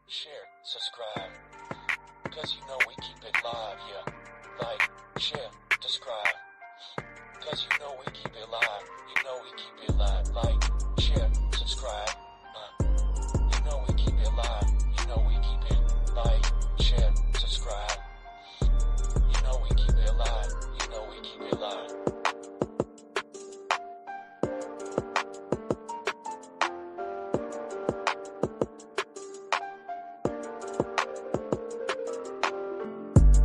share, subscribe. Cause you know we keep it live, yeah. Like, share, subscribe. Cause you know we keep it live. You know we keep it live. Like, share, subscribe. You know we keep it live. You know we keep it like, share, subscribe. You know we keep it live. You know we keep it live.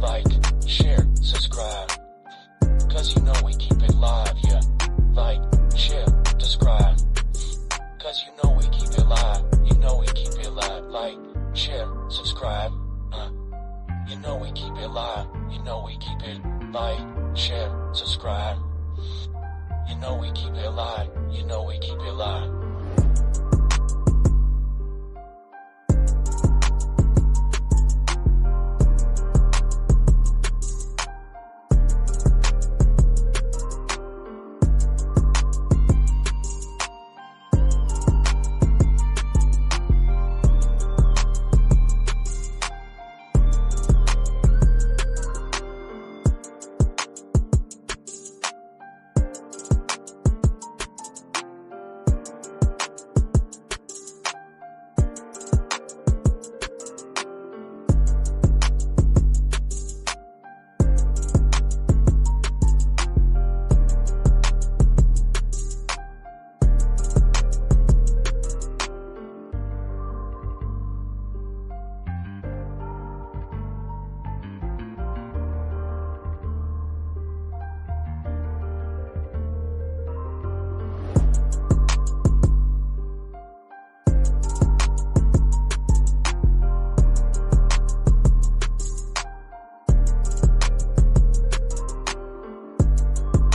Like, share, subscribe. Cause you know we keep it live, yeah. Like, share, subscribe. Cause you know we keep it live. You know we keep it live. Like, share, subscribe. You know we keep it live. You know we keep it like, share, subscribe. You know we keep it live. You know we keep it live.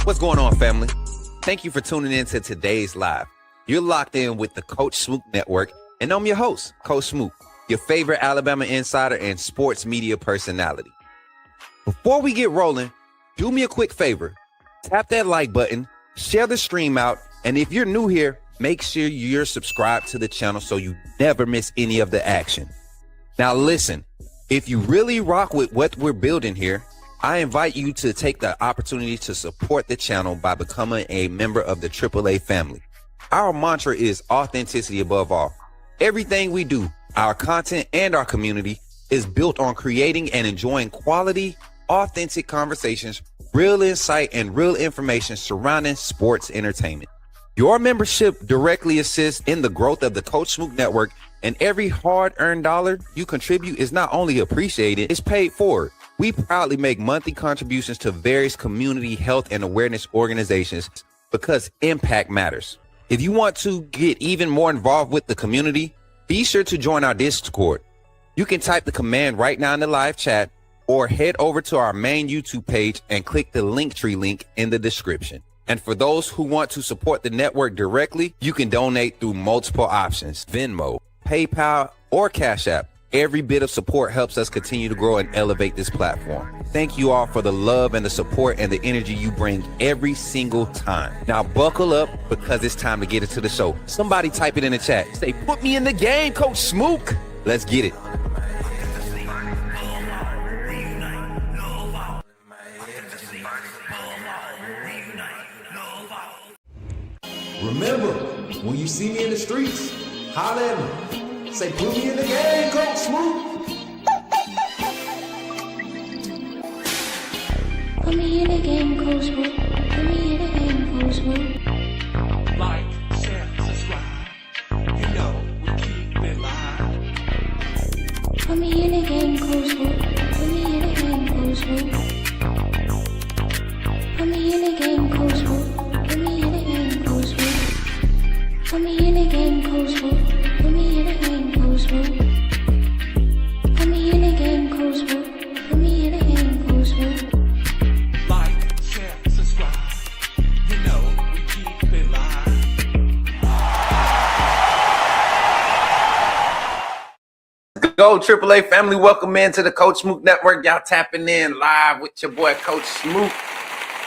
What's going on, family? Thank you for tuning in to today's live. You're locked in with the Coach Smook Network, and I'm your host, Coach Smook, your favorite Alabama insider and sports media personality. Before we get rolling, do me a quick favor. Tap that like button, share the stream out, and if you're new here, make sure you're subscribed to the channel so you never miss any of the action. Now listen, if you really rock with what we're building here, I invite you to take the opportunity to support the channel by becoming a member of the AAA family. Our mantra is authenticity above all. Everything we do, our content and our community, is built on creating and enjoying quality, authentic conversations, real insight, and real information surrounding sports entertainment. Your membership directly assists in the growth of the Coach Smook Network, and every hard-earned dollar you contribute is not only appreciated, it's paid forward. We proudly make monthly contributions to various community health and awareness organizations because impact matters. If you want to get even more involved with the community, be sure to join our Discord. You can type the command right now in the live chat or head over to our main YouTube page and click the Linktree link in the description. And for those who want to support the network directly, you can donate through multiple options: Venmo, PayPal, or Cash App. Every bit of support helps us continue to grow and elevate this platform. Thank you all for the love and the support and the energy you bring every single time. Now buckle up because it's time to get into the show. Somebody type it in the chat. Say, put me in the game, Coach Smook. Let's get it. Remember, when you see me in the streets, holler at me. Say, put me in the game, Coach Smook. Put me in the game, Coach Smook. Put me in the game, Coach Smook. Like, share, subscribe. You know we keep it live. Put me in the game, Coach Smook. Put me in the game, Coach Smook. Put me in the game, Coach Smook. Put me in the game, Coach Smook. Put me in the game, Coach Smook. Put me in the game, Coach Smook. Put me in the game, Coach Smook. Put me in the game, Coach Smook. Like, share, subscribe. You know we keep it live. Go AAA family, welcome into the Coach Smook Network. Y'all tapping in live with your boy Coach Smook.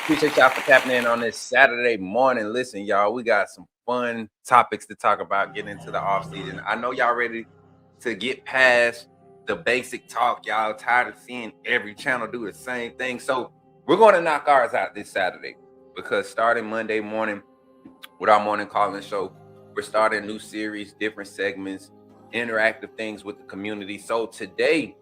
Appreciate y'all for tapping in on this Saturday morning. Listen, y'all, we got some fun topics to talk about getting into the offseason. I know y'all ready to get past the basic talk. Y'all tired of seeing every channel do the same thing. So we're going to knock ours out this Saturday, because starting Monday morning with our morning calling show, we're starting a new series, different segments, interactive things with the community. So today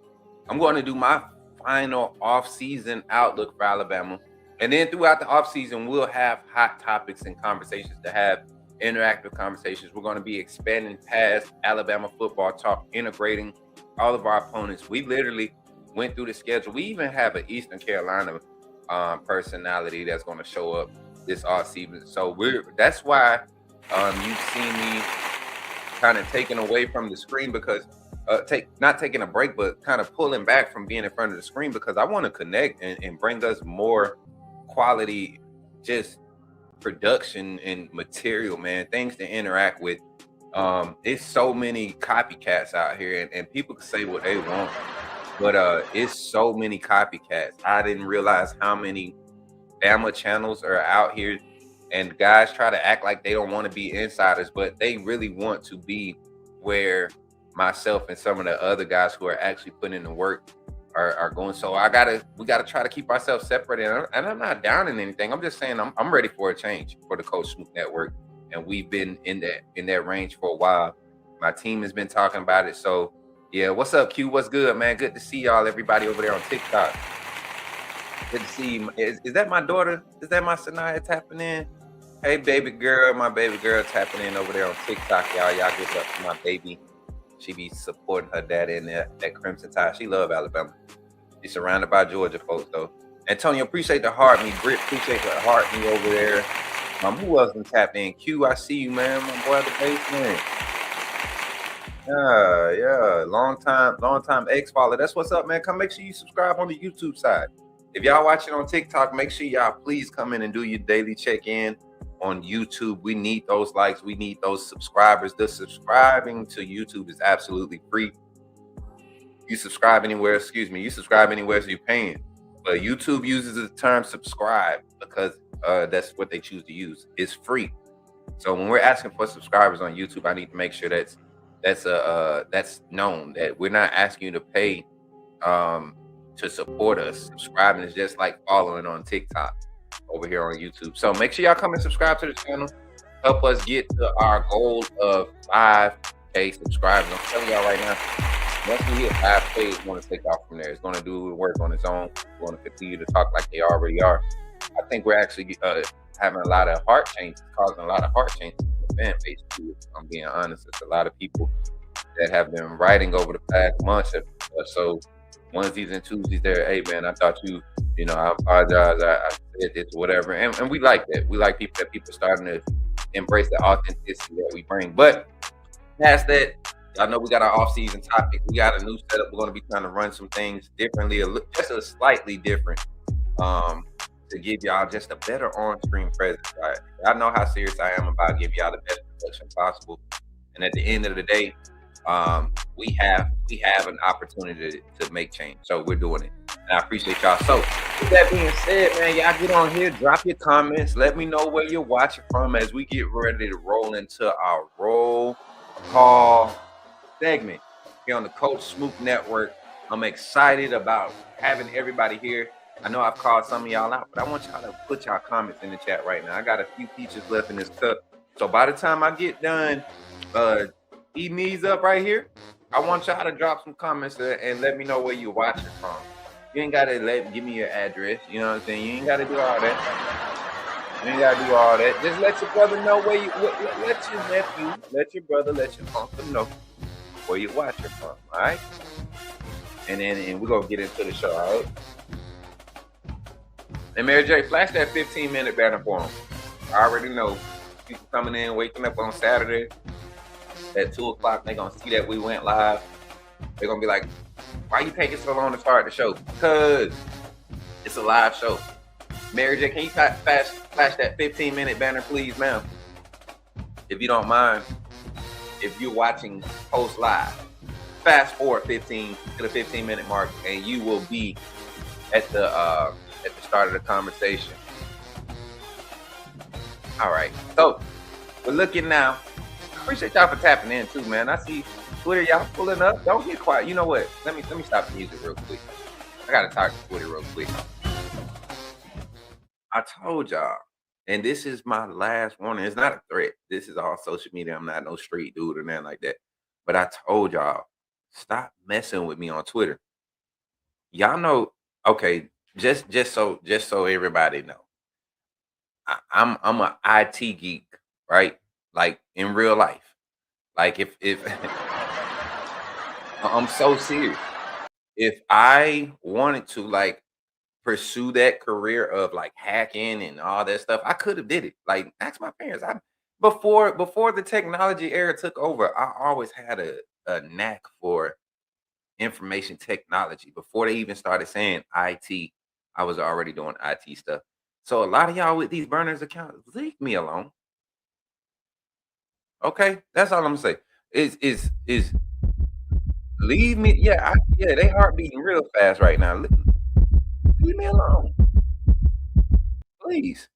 I'm going to do my final off-season outlook for Alabama. And then throughout the offseason, we'll have hot topics and conversations to have, interactive conversations. We're going to be expanding past Alabama football talk, integrating all of our opponents. We literally went through the schedule. We even have an Eastern Carolina personality that's going to show up this offseason. So that's why you've seen me kind of taken away from the screen, because not taking a break, but kind of pulling back from being in front of the screen, because I want to connect and bring us more quality, just production and material, man, things to interact with. It's so many copycats out here, and people can say what they want, but it's so many copycats. I didn't realize how many Bama channels are out here, and guys try to act like they don't want to be insiders, but they really want to be where myself and some of the other guys who are actually putting in the work are going. So we gotta try to keep ourselves separated. And I'm not down in anything. I'm just saying I'm ready for a change for the Coach Smook Network, and we've been in that range for a while. My team has been talking about it. So yeah, what's up, Q? What's good, man? Good to see y'all, everybody over there on TikTok. Good to see you. Is that my daughter? Is that my Sanaya tapping in? Hey, baby girl, my baby girl tapping in over there on TikTok, y'all. Y'all give up to my baby. She be supporting her daddy in that Crimson Tide. She love Alabama. She's surrounded by Georgia folks, though. Antonio, appreciate the heart me. Britt, appreciate the heart me over there. Who else been tapped in? Q, I see you, man. My boy at the basement. Yeah. Long time ex-follower. That's what's up, man. Come make sure you subscribe on the YouTube side. If y'all watching on TikTok, make sure y'all please come in and do your daily check-in on YouTube. We need those likes. We need those subscribers. The subscribing to YouTube is absolutely free. You subscribe anywhere, so you're paying. But YouTube uses the term subscribe because that's what they choose to use. It's free. So when we're asking for subscribers on YouTube, I need to make sure that's known, that we're not asking you to pay to support us. Subscribing is just like following on TikTok over here on YouTube. So make sure y'all come and subscribe to the channel. Help us get to our goal of 5K subscribers. I'm telling y'all right now, once we hit 5K, it's going to take off from there. It's going to do work on its own. It's going to continue to talk like they already are. I think we're actually having a lot of heart changes, causing a lot of heart changes in the fan base too. If I'm being honest, it's a lot of people that have been writing over the past months or so, onesies and twosies there. Hey man, I thought I apologize. I said this or whatever. And we like that. We like people starting to embrace the authenticity that we bring. But past that, y'all know we got our off-season topic. We got a new setup. We're going to be trying to run some things differently, just a slightly different, to give y'all just a better on-screen presence. Right? I know how serious I am about giving y'all the best production possible. And at the end of the day, we have an opportunity to make change. So we're doing it. And I appreciate y'all. So with that being said, man, y'all get on here, drop your comments. Let me know where you're watching from as we get ready to roll into our roll call segment here on the Coach Smook Network. I'm excited about having everybody here. I know I've called some of y'all out, but I want y'all to put y'all comments in the chat right now. I got a few peaches left in this cup. So by the time I get done eating these up right here, I want y'all to drop some comments and let me know where you're watching from. You ain't got to give me your address. You know what I'm saying? You ain't got to do all that. Just let your brother know where you, let your nephew, let your brother, let your uncle know where you're watching from, all right? And we're going to get into the show, all right? And Mary J, flash that 15-minute banner for them. I already know people coming in, waking up on Saturday at 2 o'clock, they're going to see that we went live. They're going to be like, why you taking so long to start the show? Because it's a live show. Mary J, can you flash that 15-minute banner, please, ma'am? If you don't mind, if you're watching post live, fast forward 15 to the 15-minute mark, and you will be at the start of the conversation. All right, so we're looking now. Appreciate y'all for tapping in too, man. I see Twitter, y'all pulling up. Don't get quiet. You know what? Let me stop the music real quick. I gotta talk to Twitter real quick. I told y'all, and this is my last warning. It's not a threat. This is all social media. I'm not no street dude or nothing like that. But I told y'all, stop messing with me on Twitter. Y'all know, okay, just so everybody know. I'm a IT geek, right? Like in real life. Like if I'm so serious. If I wanted to like pursue that career of like hacking and all that stuff, I could have did it. Like ask my parents. Before the technology era took over, I always had a knack for information technology. Before they even started saying IT, I was already doing IT stuff. So a lot of y'all with these burners accounts, leave me alone. Okay, that's all I'm gonna say. Is leave me? Yeah, yeah, they heart beating real fast right now. Leave me alone, please.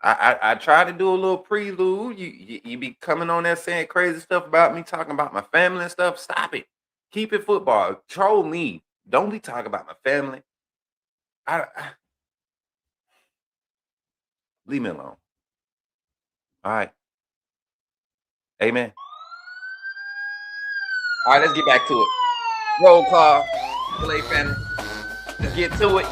I try to do a little prelude. You be coming on there saying crazy stuff about me, talking about my family and stuff. Stop it. Keep it football. Troll me. Don't be talking about my family. I leave me alone. All right. Amen. All right, let's get back to it. Roll call. Play family. Let's get to it.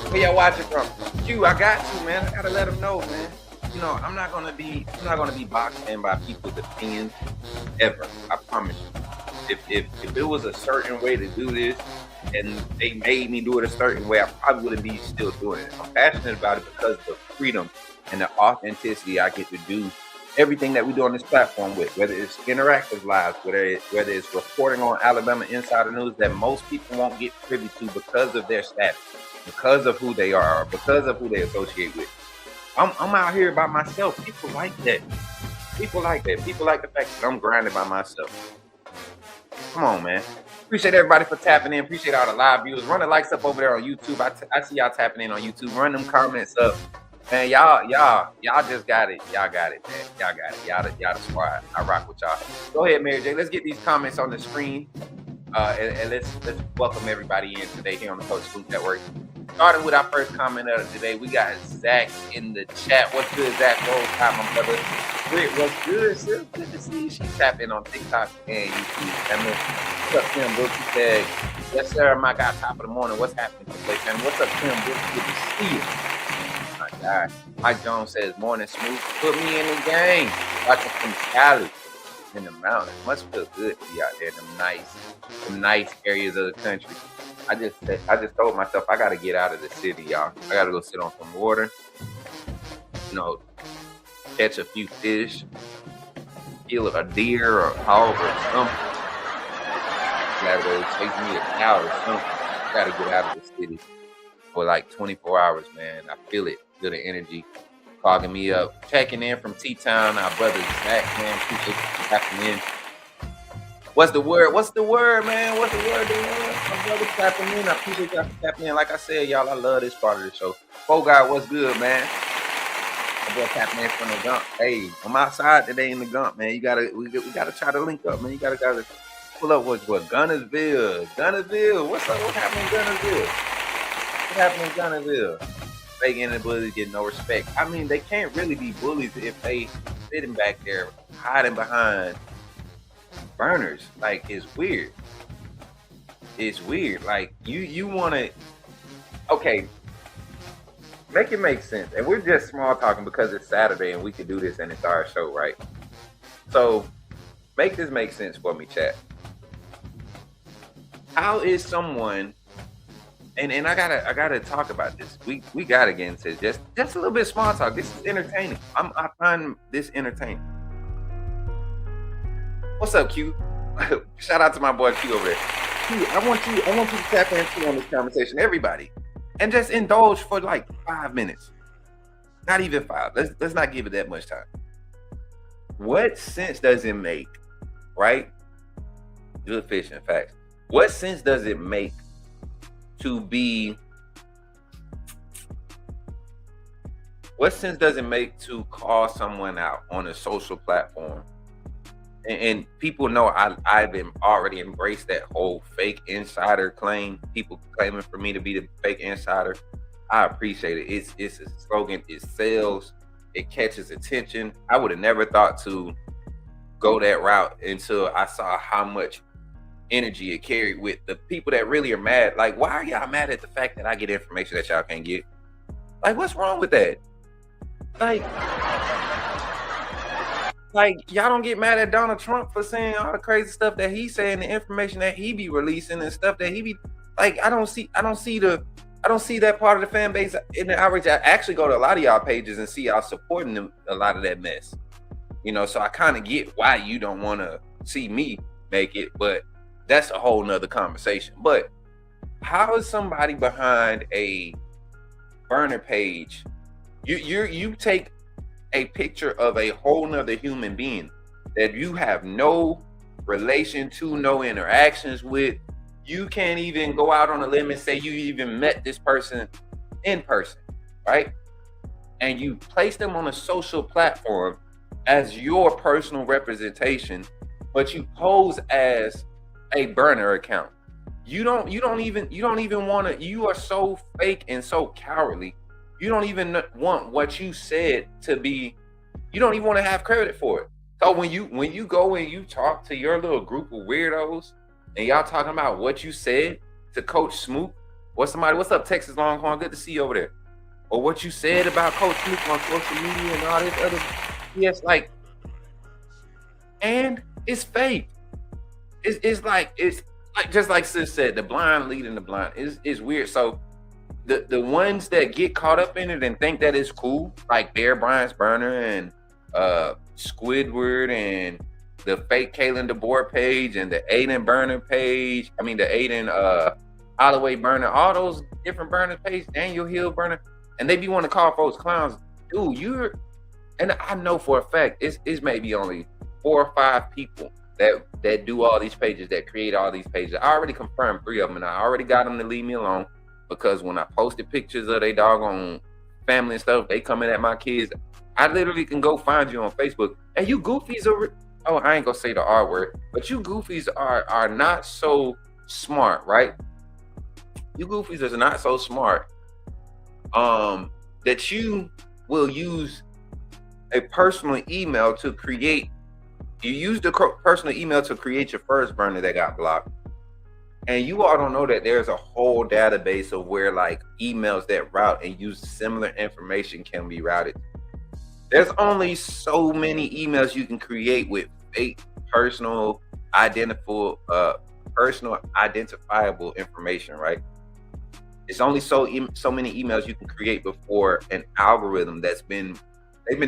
Where y'all watching from? Q, I got you, man. I gotta let them know, man. You know, I'm not gonna be boxed in by people's opinions ever. I promise you. If it was a certain way to do this and they made me do it a certain way, I probably wouldn't be still doing it. I'm passionate about it because of the freedom and the authenticity I get to do everything that we do on this platform with, whether it's interactive lives, whether it's reporting on Alabama insider news that most people won't get privy to because of their status, because of who they are, or because of who they associate with. I'm out here by myself. People like that. People like that. People like the fact that I'm grinding by myself. Come on, man. Appreciate everybody for tapping in. Appreciate all the live viewers. Run the likes up over there on YouTube. I see y'all tapping in on YouTube. Run them comments up. Man, y'all just got it. Y'all got it, man. Y'all got it. Y'all the squad. I rock with y'all. Go ahead, Mary J. Let's get these comments on the screen. And let's welcome everybody in today here on the Coach Smook Network. Starting with our first comment of today, we got Zach in the chat. What's good, Zach? Roll time, my brother. Britt, what's good, sis? Good to see you. She tapped in on TikTok and YouTube. Family. What's up, Tim Brooks? He said, yes, sir, my guy, top of the morning. What's happening today, family? What's up, Tim Brooks? Good to see you. My God. Mike Jones says, morning, Smook. Put me in the game. Watching from Cali in the mountains. Must feel good to be out there in them nice areas of the country. I just told myself I gotta get out of the city, y'all. I gotta go sit on some water, you know, catch a few fish, kill a deer or a hog or something. Gotta go chase me a cow or something. I gotta get out of the city for like 24 hours, man. I feel it. Feel the energy clogging me up. Checking in from T-Town, our brother Zach, man. Appreciate you tapping in. What's the word? What's the word, man? What's the word? My brother tapping in. I appreciate y'all for tapping in. Like I said, y'all, I love this part of the show. Four guy, what's good, man? My boy tapping in from the Gump. Hey, I'm outside today in the Gump, man. We gotta try to link up, man. You gotta pull up what Gunnersville. What's up? What's happening in Gunnersville? What happened in Gunnersville? Fake and bullies get no respect. I mean, they can't really be bullies if they sitting back there hiding behind burners. Like, it's weird. It's weird. Like, you want to, okay, make it make sense. And we're just small talking because it's Saturday and we can do this and it's our show, right? So make this make sense for me, chat. How is someone, and I gotta talk about this. We gotta get into just a little bit of small talk. This is entertaining. I find this entertaining. What's up, Q? Shout out to my boy Q over there. Q, I want you to tap into on this conversation, everybody, and just indulge for like 5 minutes. Not even 5. Let's not give it that much time. What sense does it make, right? Good fishing facts. What sense does it make to be? What sense does it make to call someone out on a social platform and people know I've been already embraced that whole fake insider claim. People claiming for me to be the fake insider. I appreciate it. It's a slogan. It sells. It catches attention. I would have never thought to go that route until I saw how much energy it carried with the people that really are mad. Like, why are y'all mad at the fact that I get information that y'all can't get? Like, what's wrong with that? Like, y'all don't get mad at Donald Trump for saying all the crazy stuff that he's saying, the information that he be releasing and stuff that he be like. I don't see that part of the fan base in the outrage. I actually go to a lot of y'all pages and see y'all supporting them, a lot of that mess. So I kind of get why you don't want to see me make it, but that's a whole nother conversation. But how is somebody behind a burner page? You take a picture of a whole nother human being that you have no relation to, no interactions with. You can't even go out on a limb and say you even met this person in person, right? And you place them on a social platform as your personal representation, but you pose as a burner account. You don't even want to. You are so fake and so cowardly. You don't even want what you said to be. You don't even want to have credit for it. So when you go and you talk to your little group of weirdos and y'all talking about what you said to Coach Smook or somebody, what's up, Texas Longhorn? Good to see you over there. Or what you said about Coach Smook on social media and all this other. Yes, and it's fake. It's like just like Sis said, the blind leading the blind. It's weird. So the ones that get caught up in it and think that it's cool, like Bear Bryant's burner and Squidward and the fake Kalen DeBoer page and the Aiden burner page. I mean the Aiden Holloway burner, all those different burner pages, Daniel Hill burner, and they be want to call folks clowns. Dude, and I know for a fact it's maybe only 4 or 5 people that do all these pages, that create all these pages. I already confirmed 3 of them, and I already got them to leave me alone, because when I posted pictures of their doggone family and stuff, they coming at my kids. I literally can go find you on Facebook. And you goofies are, oh, I ain't gonna say the R word, but you goofies are not so smart, right? You goofies is not so smart that you will use a personal email to create. You use the personal email to create your first burner that got blocked. And you all don't know that there's a whole database of where like emails that route and use similar information can be routed. There's only so many emails you can create with fake personal identifiable information, right? It's only so many emails you can create before an algorithm they've been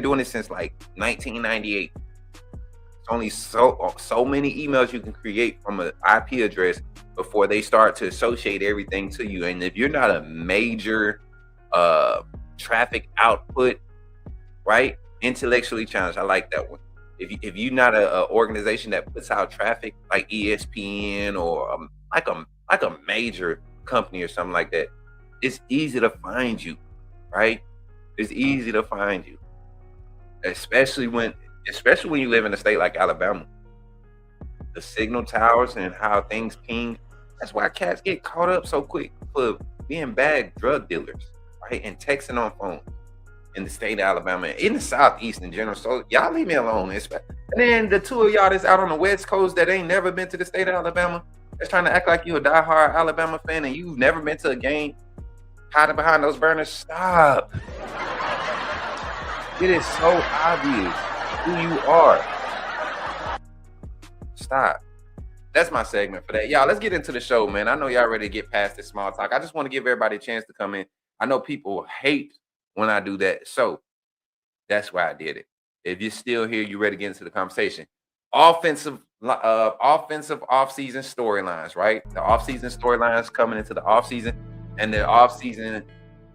doing it since like 1998. It's only so many emails you can create from an IP address before they start to associate everything to you. And if you're not a major traffic output, right? Intellectually challenged. I like that one. If you're not a organization that puts out traffic like ESPN or like a major company or something like that, it's easy to find you, right? It's easy to find you, especially when you live in a state like Alabama. The signal towers and how things ping. That's why cats get caught up so quick for being bad drug dealers, right? And texting on phone in the state of Alabama, in the Southeast in general. So y'all leave me alone. And then the 2 of y'all that's out on the West Coast that ain't never been to the state of Alabama, that's trying to act like you a diehard Alabama fan and you've never been to a game, hiding behind those burners. Stop. It is so obvious who you are. Stop. That's my segment for that. Y'all, let's get into the show, man. I know y'all ready to get past this small talk. I just want to give everybody a chance to come in. I know people hate when I do that, so that's why I did it. If you're still here, you ready to get into the conversation. Offensive off-season storylines, right? The off-season storylines coming into the off-season, and the off-season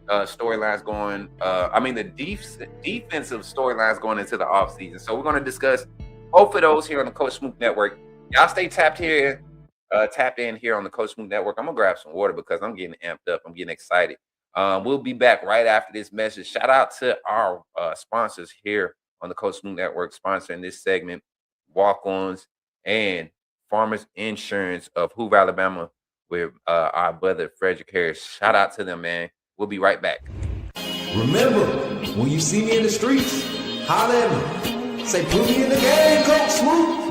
storylines going. The defensive storylines going into the off-season. So we're going to discuss both of those here on the Coach Smook Network. Y'all stay tapped in here on the Coach Smook Network. I'm gonna grab some water because I'm getting amped up. I'm getting excited. We'll be back right after this message. Shout out to our sponsors here on the Coach Smook Network, sponsoring this segment. walk-ons, and Farmers Insurance of Hoover, Alabama, with our brother Frederick Harris. Shout out to them, man. We'll be right back. Remember, when you see me in the streets, holler at me. Say, put me in the game, Coach Smook.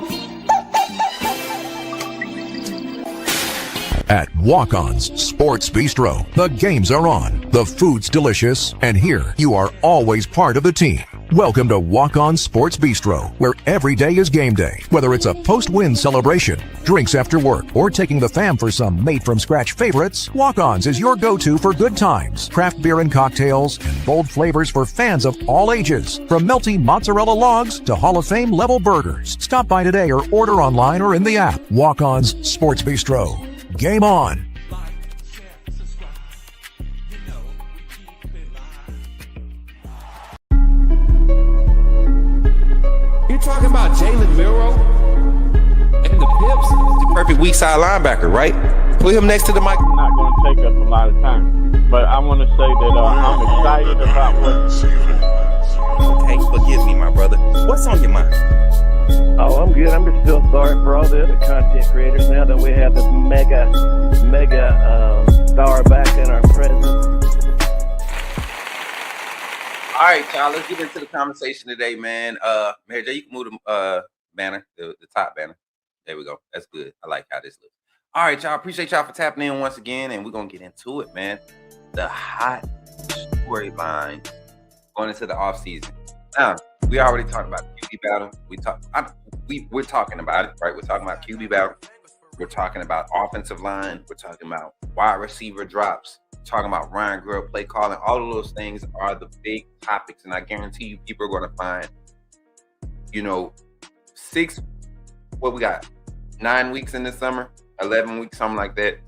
At Walk-On's Sports Bistro, the games are on, the food's delicious, and here you are always part of the team. Welcome to Walk-On Sports Bistro, where every day is game day. Whether it's a post-win celebration, drinks after work, or taking the fam for some made-from-scratch favorites, Walk-On's is your go-to for good times, craft beer and cocktails, and bold flavors for fans of all ages. From melty mozzarella logs to Hall of Fame level burgers. Stop by today or order online or in the app. Walk-On's Sports Bistro. Game on. You're talking about Jalen Milroe and the Pips? The perfect weak side linebacker, right? Put him next to the mic. Not going to take us a lot of time, but I want to say that I'm excited about what. Okay, forgive me, my brother. What's on your mind? Oh, I'm good. I'm just still sorry for all the other content creators now that we have this mega star back in our presence. All right, y'all, let's get into the conversation today, man. Mary J, you can move the banner, the top banner. There we go. That's good. I like how this looks. All right, y'all. Appreciate y'all for tapping in once again, and we're gonna get into it, man. The hot storyline going into the offseason. Now, we already talked about the QB battle. We're talking about it, right? We're talking about QB battle. We're talking about offensive line. We're talking about wide receiver drops. We're talking about Ryan Grubb play calling. All of those things are the big topics, and I guarantee you, people are going to find, 9 weeks in the summer, 11 weeks, something like that.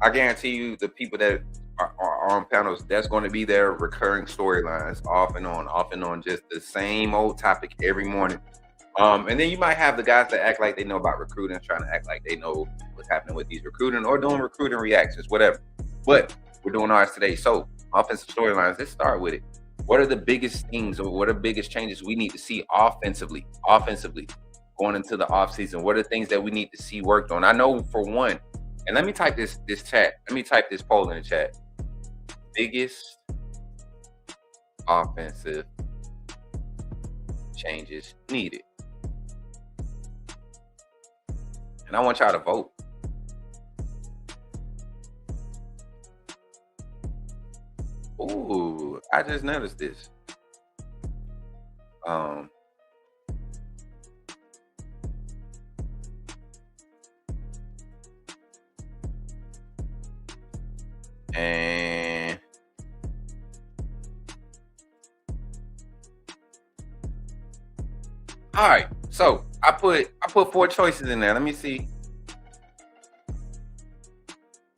I guarantee you, the people that are on panels, that's going to be their recurring storylines, off and on, just the same old topic every morning. And then you might have the guys that act like they know about recruiting, trying to act like they know what's happening with these recruiting or doing recruiting reactions, whatever. But we're doing ours today. So offensive storylines, let's start with it. What are the biggest things or what are the biggest changes we need to see offensively going into the offseason? What are the things that we need to see worked on? I know for one, and let me type this chat. Let me type this poll in the chat. Biggest offensive changes needed. And I want y'all to vote. Ooh, I just noticed this. And all right, so I put 4 choices in there. Let me see.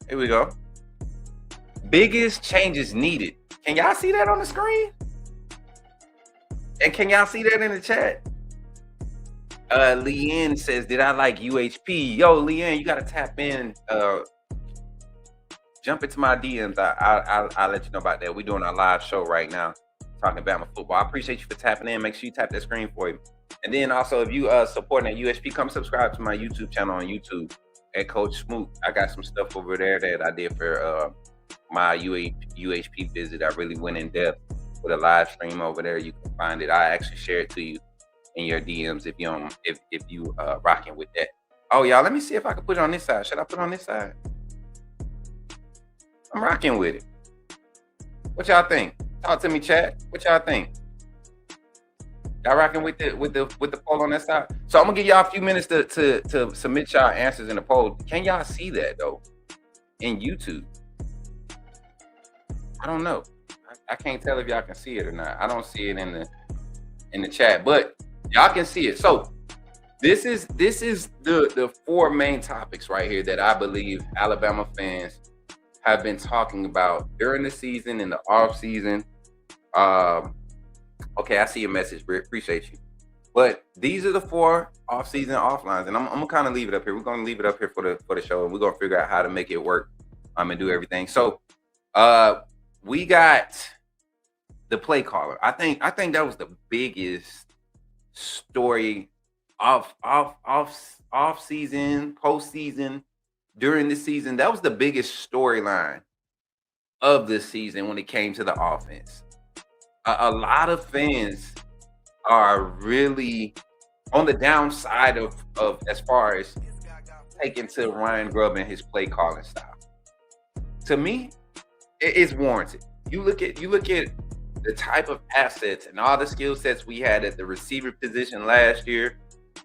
Here we go. Biggest changes needed. Can y'all see that on the screen? And can y'all see that in the chat? Leanne says, did I like UHP? Yo, Leanne, you gotta tap in. Jump into my DMs. I'll let you know about that. We're doing our live show right now, talking Bama football. I appreciate you for tapping in. Make sure you tap that screen for you. And then also, if you supporting that UHP, come subscribe to my YouTube channel on YouTube at Coach Smook. I got some stuff over there that I did for my UHP visit. I really went in depth with a live stream over there. You can find it. I actually share it to you in your DMs if you rocking with that. Oh, y'all, let me see if I can put it on this side. Should I put it on this side? I'm rocking with it. What y'all think? Talk to me, chat. What y'all think? Y'all rocking with the poll on that side? So I'm gonna give y'all a few minutes to submit y'all answers in the poll. Can y'all see that though in YouTube? I don't know. I can't tell if y'all can see it or not. I don't see it in the chat, but y'all can see it. So this is the 4 main topics right here that I believe Alabama fans have been talking about during the season and the off season. Okay, I see your message, Britt. Appreciate you. But these are the 4 off-season offlines, and I'm gonna kind of leave it up here. We're gonna leave it up here for the show, and we're gonna figure out how to make it work. And do everything. So, we got the play caller. I think that was the biggest story off season, postseason, during the season, that was the biggest storyline of the season when it came to the offense. A lot of fans are really on the downside of as far as taking to Ryan Grubb and his play calling style. To me, it's warranted. You look at the type of assets and all the skill sets we had at the receiver position last year.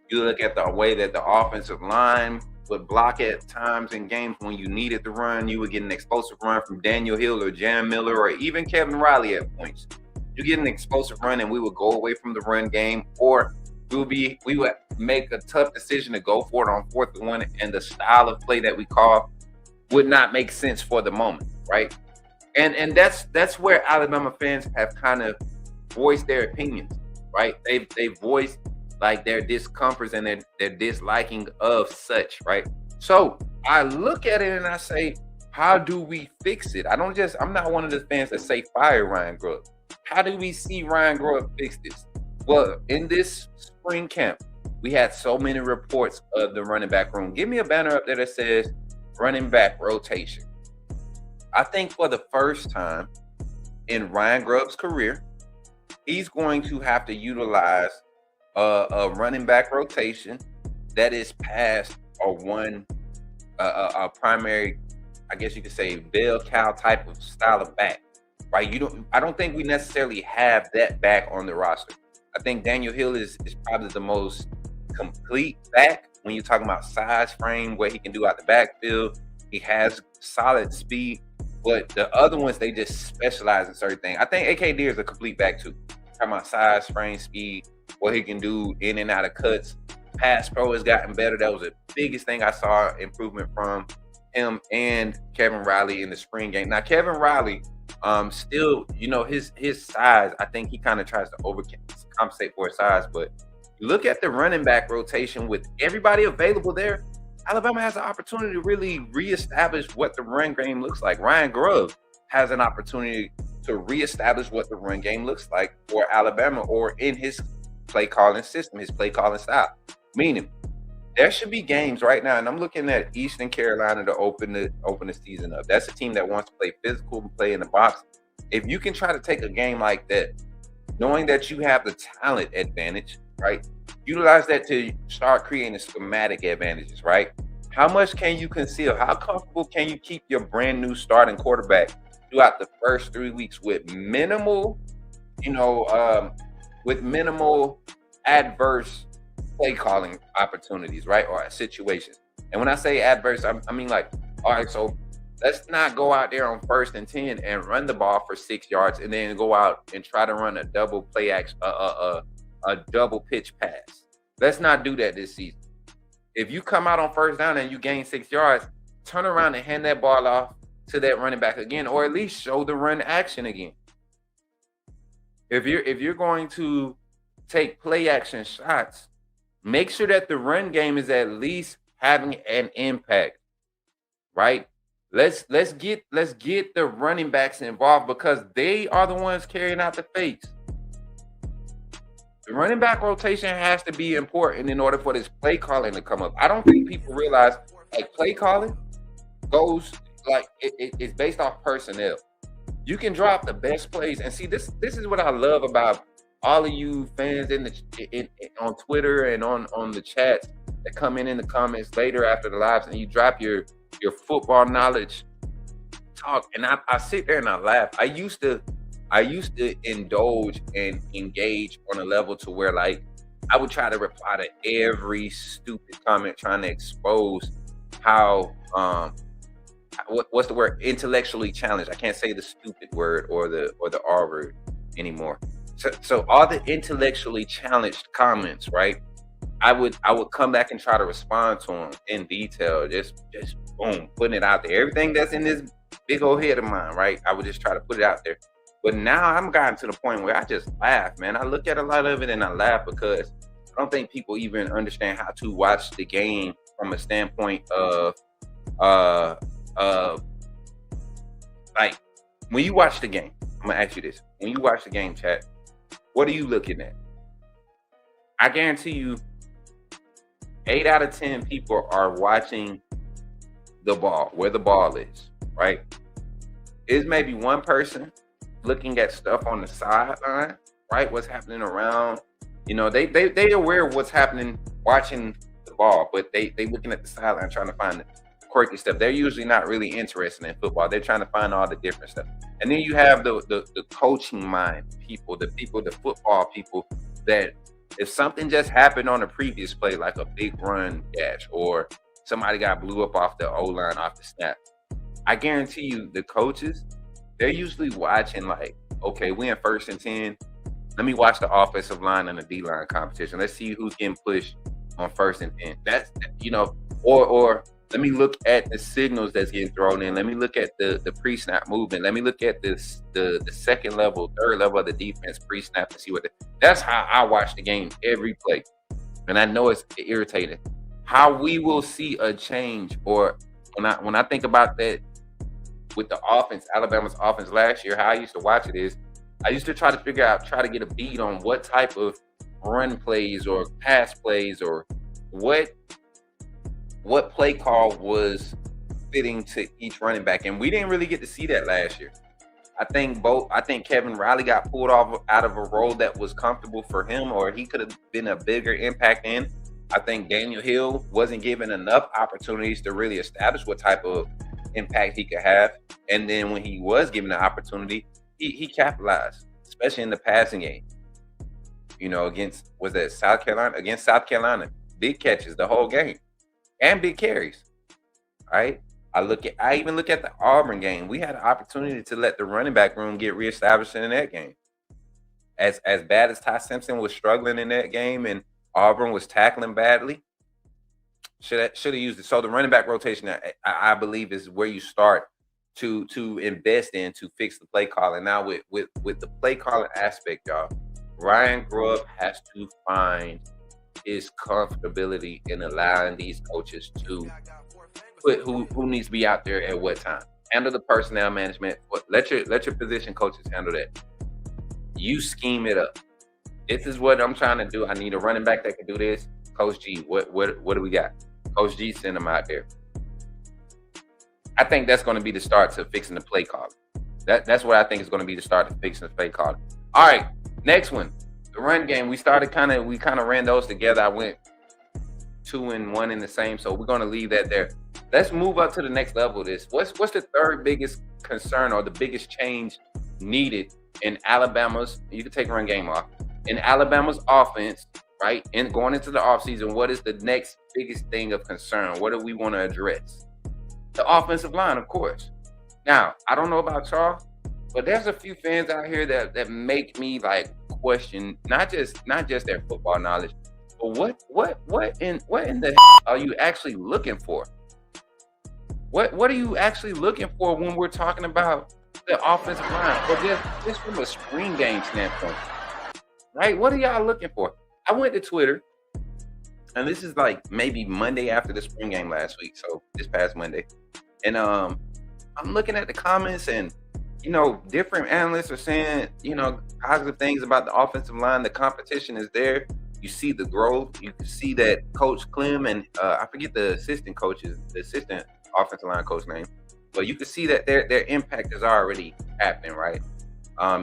You look at the way that the offensive line would block at times in games when you needed to run. You would get an explosive run from Daniel Hill or Jam Miller or even Kevin Riley at points. You get an explosive run and we would go away from the run game, or we would make a tough decision to go for it on 4th and 1, and the style of play that we call would not make sense for the moment, right? And that's where Alabama fans have kind of voiced their opinions, right? They voiced like their discomforts and their disliking of such, right? So I look at it and I say, how do we fix it? I'm not one of the fans that say fire Ryan Grubb. How do we see Ryan Grubb fix this? Well, in this spring camp, we had so many reports of the running back room. Give me a banner up there that says running back rotation. I think for the first time in Ryan Grubb's career, he's going to have to utilize a running back rotation that is past a primary, I guess you could say, bell cow type of style of back, right? I don't think we necessarily have that back on the roster. I think Daniel Hill is probably the most complete back when you're talking about size, frame, what he can do out the backfield. He has solid speed, but the other ones, they just specialize in certain things. I think AK Deere is a complete back too. Talking about size, frame, speed, what he can do in and out of cuts. Pass pro has gotten better. That was the biggest thing I saw improvement from him and Kevin Riley in the spring game. Now, Kevin Riley, still, his size, I think he kind of tries to overcompensate for his size, but you look at the running back rotation with everybody available there, Alabama has an opportunity to really reestablish what the run game looks like. Ryan Grubb has an opportunity to reestablish what the run game looks like for Alabama, or in his play calling system, his play calling style. Meaning, there should be games right now, and I'm looking at Eastern Carolina to open the season up. That's a team that wants to play physical and play in the box. If you can try to take a game like that, knowing that you have the talent advantage, right? Utilize that to start creating schematic advantages, right? How much can you conceal? How comfortable can you keep your brand new starting quarterback throughout the first 3 weeks with minimal, adverse play calling opportunities, right? Or situations. And when I say adverse, I mean like, all right, so let's not go out there on 1st and 10 and run the ball for 6 yards and then go out and try to run a double play action, a double pitch pass. Let's not do that this season. If you come out on 1st down and you gain 6 yards, turn around and hand that ball off to that running back again, or at least show the run action again. If you're going to take play action shots, make sure that the run game is at least having an impact, right? Let's get the running backs involved, because they are the ones carrying out the fakes. The running back rotation has to be important in order for this play calling to come up. I don't think people realize, like, play calling goes like it's based off personnel. You can drop the best plays, and see, this is what I love about all of you fans on Twitter and on the chats that come in the comments later after the lives, and you drop your football knowledge talk, and I sit there and I laugh. I used to indulge and engage on a level to where, like, I would try to reply to every stupid comment trying to expose how what's the word, intellectually challenged. I can't say the stupid word or the R word anymore. So all the intellectually challenged comments, right? I would come back and try to respond to them in detail, just boom, putting it out there. Everything that's in this big old head of mine, right? I would just try to put it out there. But now I'm gotten to the point where I just laugh, man. I look at a lot of it and I laugh, because I don't think people even understand how to watch the game from a standpoint of like, when you watch the game, I'm gonna ask you this. When you watch the game, chat, what are you looking at? I guarantee you, 8 out of 10 people are watching the ball, where the ball is, right? Is maybe one person looking at stuff on the sideline, right? What's happening around, they aware of what's happening watching the ball, but they looking at the sideline trying to find the quirky stuff. They're usually not really interested in football. They're trying to find all the different stuff. And then you have the coaching mind people, the football people that if something just happened on a previous play, like a big run dash or somebody got blew up off the O-line off the snap, I guarantee you the coaches, they're usually watching like, okay, we in 1st and 10. Let me watch the offensive line and the D-line competition. Let's see who's getting pushed on 1st and 10. That's, or let me look at the signals that's getting thrown in. Let me look at the pre-snap movement. Let me look at the second level, third level of the defense pre-snap and see that's how I watch the game every play. And I know it's irritating. How we will see a change, or when I think about that with the offense, Alabama's offense last year, how I used to watch it is I used to try to get a beat on what type of run plays or pass plays or what play call was fitting to each running back. And we didn't really get to see that last year. I think Kevin Riley got pulled off out of a role that was comfortable for him, or he could have been a bigger impact in. I think Daniel Hill wasn't given enough opportunities to really establish what type of impact he could have. And then when he was given the opportunity, he capitalized, especially in the passing game. Against South Carolina? Against South Carolina. Big catches the whole game. And big carries. Right? I even look at the Auburn game. We had an opportunity to let the running back room get reestablished in that game. As bad as Ty Simpson was struggling in that game and Auburn was tackling badly, should have used it. So the running back rotation, I believe, is where you start to invest in to fix the play calling. Now with the play calling aspect, y'all, Ryan Grubb has to find his comfortability in allowing these coaches to put who needs to be out there at what time. Handle the personnel management. Let your position coaches handle that. You scheme it up. This is what I'm trying to do. I need a running back that can do this. Coach G, what do we got? Coach G, send them out there. I think that's going to be the start to fixing the play calling. That's what I think is going to be the start to fixing the play calling. All right, next one, the run game. We kind of ran those together. I went 2 and 1 in the same, so we're going to leave that there. Let's move up to the next level of this. What's the third biggest concern or the biggest change needed in Alabama's? You can take run game off. In Alabama's offense, right, and going into the offseason, what is the next biggest thing of concern? What do we want to address? The offensive line, of course. Now, I don't know about y'all, but there's a few fans out here that make me like question not just their football knowledge, but what in the are you actually looking for? What are you actually looking for when we're talking about the offensive line? Or just from a spring game standpoint. Right? What are y'all looking for? I went to Twitter, and this is like maybe Monday after the spring game last week, so this past Monday. And I'm looking at the comments, and different analysts are saying, positive things about the offensive line. The competition is there. You see the growth. You can see that Coach Clem and I forget the assistant offensive line coach name, but you can see that their impact is already happening, right?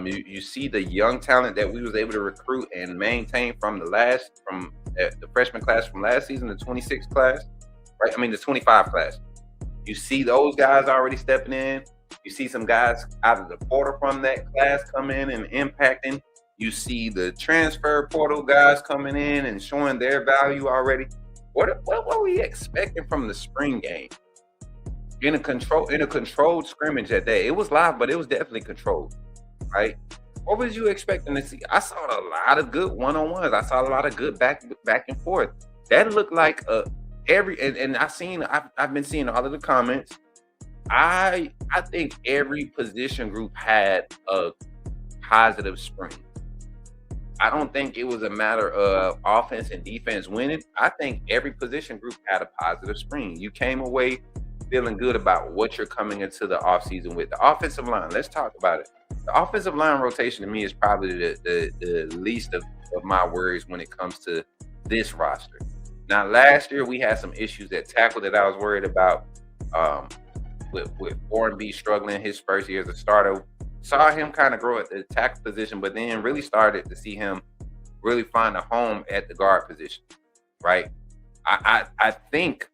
You see the young talent that we was able to recruit and maintain from the freshman class from last season, the 26 class, right? I mean, the 25 class. You see those guys already stepping in. You see some guys out of the portal from that class come in and impacting. You see the transfer portal guys coming in and showing their value already. What were we expecting from the spring game? In a controlled scrimmage that day. It was live, but it was definitely controlled. Right? What was you expecting to see? I saw a lot of good one-on-ones. I saw a lot of good back and forth. That looked like I've been seeing all of the comments. I think every position group had a positive spring. I don't think it was a matter of offense and defense winning. I think every position group had a positive spring. You came away feeling good about what you're coming into the offseason with. The offensive line, let's talk about it. The offensive line rotation to me is probably the least of my worries when it comes to this roster. Now, last year we had some issues at tackle that I was worried about. With R&B struggling his first year as a starter, saw him kind of grow at the tackle position, but then really started to see him really find a home at the guard position. Right? I think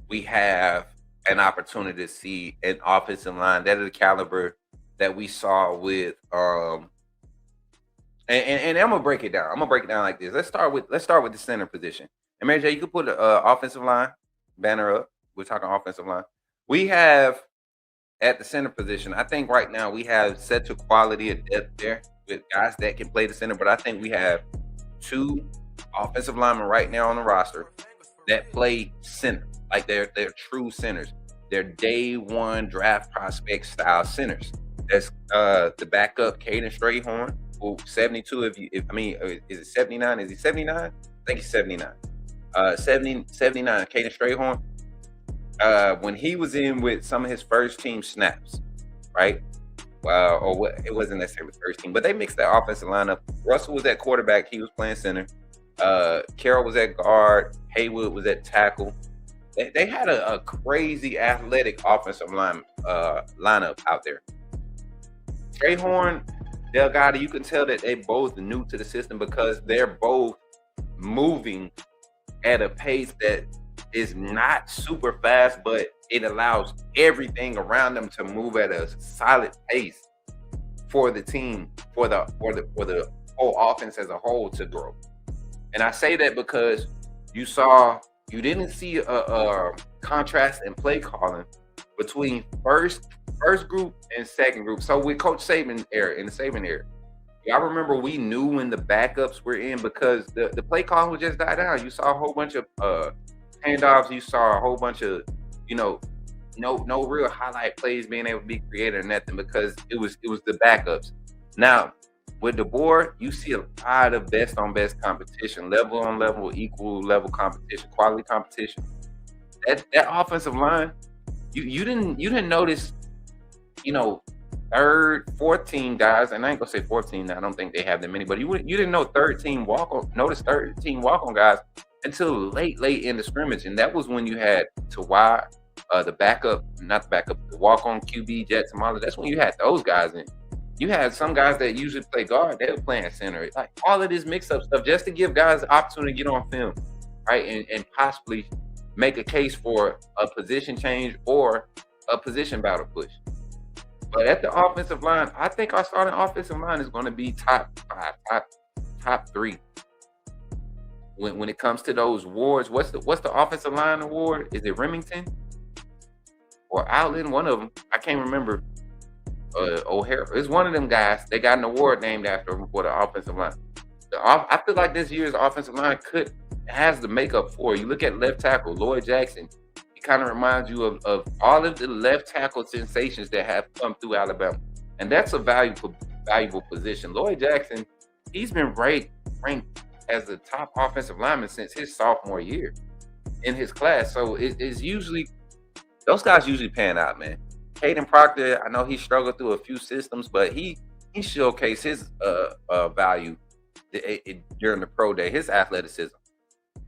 we have an opportunity to see an offensive line that is the caliber that we saw with and I'm gonna break it down. I'm gonna break it down like this. Let's start with the center position. And Mary J, you could put an offensive line banner up. We're talking offensive line. We have at the center position, I think right now we have set to quality of depth there with guys that can play the center, but I think we have 2 offensive linemen right now on the roster that play center, like they're true centers. They're day one draft prospect style centers. That's the backup Caden Strayhorn, who 72. Is it 79? Is he 79? I think he's 79. 79. Caden Strayhorn. When he was in with some of his first team snaps, right? Or what? It wasn't necessarily first team, but they mixed that offensive lineup. Russell was at quarterback. He was playing center. Carroll was at guard. Haywood was at tackle. They had a crazy athletic offensive lineup out there. Strayhorn, Delgado, you can tell that they both new to the system because they're both moving at a pace that is not super fast, but it allows everything around them to move at a solid pace for the team, for the whole offense as a whole to grow. And I say that because you didn't see a contrast in play calling between first group and second group. So with Coach Saban era, in the Saban era, y'all remember we knew when the backups were in because the play calling would just die down. You saw a whole bunch of handoffs. You saw a whole bunch of, no real highlight plays being able to be created or nothing because it was the backups. Now with the board, you see a lot of best on best competition, level on level, equal level competition, quality competition. That offensive line, you didn't notice, third, 4th team guys, and I ain't gonna say 14 now, I don't think they have that many, but you didn't know notice third team walk on guys until late in the scrimmage, and that was when you had Tawai, the walk on QB Jets and Molly. That's when you had those guys in. You had some guys that usually play guard, they were playing center. Like all of this mix-up stuff just to give guys the opportunity to get on film, right? And possibly make a case for a position change or a position battle push. But at the offensive line, I think our starting offensive line is going to be top 5, top 3. When it comes to those awards, what's the offensive line award? Is it Remington or Outland? One of them, I can't remember. O'Hara. It's one of them guys. They got an award named after him for the offensive line. I feel like this year's offensive line has the makeup for it. You look at left tackle Lloyd Jackson. He kind of reminds you of all of the left tackle sensations that have come through Alabama, and that's a valuable position. Lloyd Jackson, he's been ranked as the top offensive lineman since his sophomore year in his class. So it's usually those guys usually pan out, man. Caden Proctor, I know he struggled through a few systems, but he showcased his value during the pro day, his athleticism.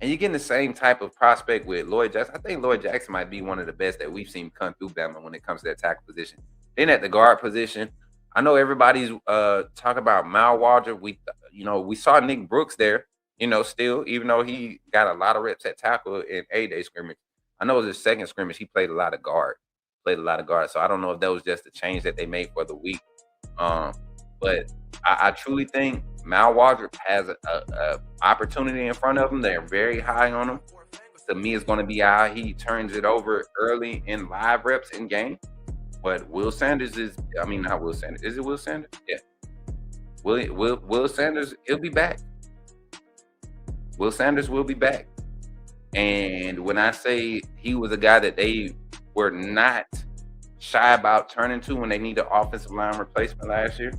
And you're getting the same type of prospect with Lloyd Jackson. I think Lloyd Jackson might be one of the best that we've seen come through Bama when it comes to that tackle position. Then at the guard position, I know everybody's talking about Mal Waldron. We saw Nick Brooks there, still, even though he got a lot of reps at tackle in A-Day scrimmage. I know it was his second scrimmage, he played a lot of guard. So I don't know if that was just a change that they made for the week. But I truly think Mal Waldron has a opportunity in front of him. They're very high on him. To me, it's going to be how he turns it over early in live reps in game. But Will Sanders not Will Sanders. Is it Will Sanders? Yeah. Will Sanders, he'll be back. Will Sanders will be back. And when I say he was a guy that they were not shy about turning to when they need an offensive line replacement last year,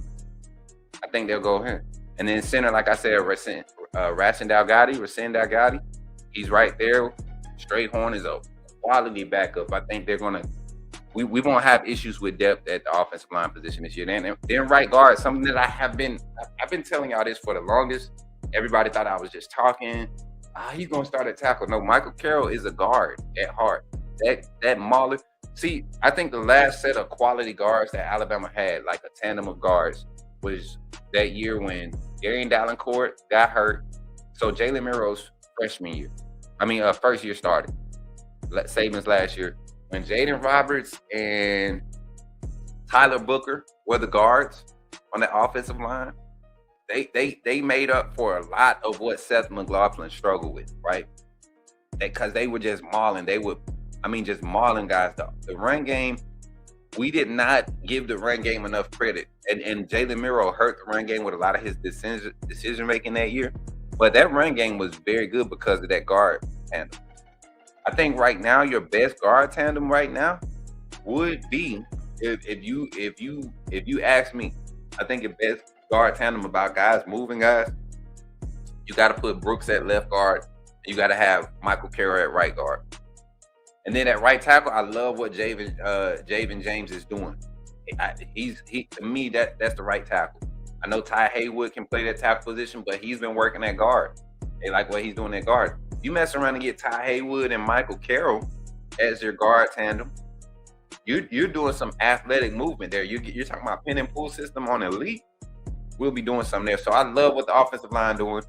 I think they'll go here. And then center, like I said, Racine Dalgatti, he's right there. Strayhorn is a quality backup. I think they're going to we won't have issues with depth at the offensive line position this year. Then right guard, something that I've been telling y'all this for the longest, everybody thought I was just talking. He's gonna start at tackle. No, Michael Carroll is a guard at heart. That mauler. See, I think the last set of quality guards that Alabama had, like a tandem of guards, was that year when Darian Dallencourt got hurt. So Jalen Milroe's freshman year. First year started. Saban's last year. When Jaden Roberts and Tyler Booker were the guards on the offensive line, they made up for a lot of what Seth McLaughlin struggled with, right? Because they were just mauling. Just mauling guys. The run game, we did not give the run game enough credit. And Jalen Milroe hurt the run game with a lot of his decision making that year. But that run game was very good because of that guard tandem. I think right now your best guard tandem right now would be, if you ask me, I think your best guard tandem about guys moving guys, you got to put Brooks at left guard. You got to have Michael Carroll at right guard. And then at right tackle, I love what Javen James is doing. To me, that's the right tackle. I know Ty Haywood can play that tackle position, but he's been working at guard. They like what he's doing at guard. You mess around and get Ty Haywood and Michael Carroll as your guard tandem, you're doing some athletic movement there. You're talking about pin and pull system on elite. We'll be doing something there. So I love what the offensive line doing,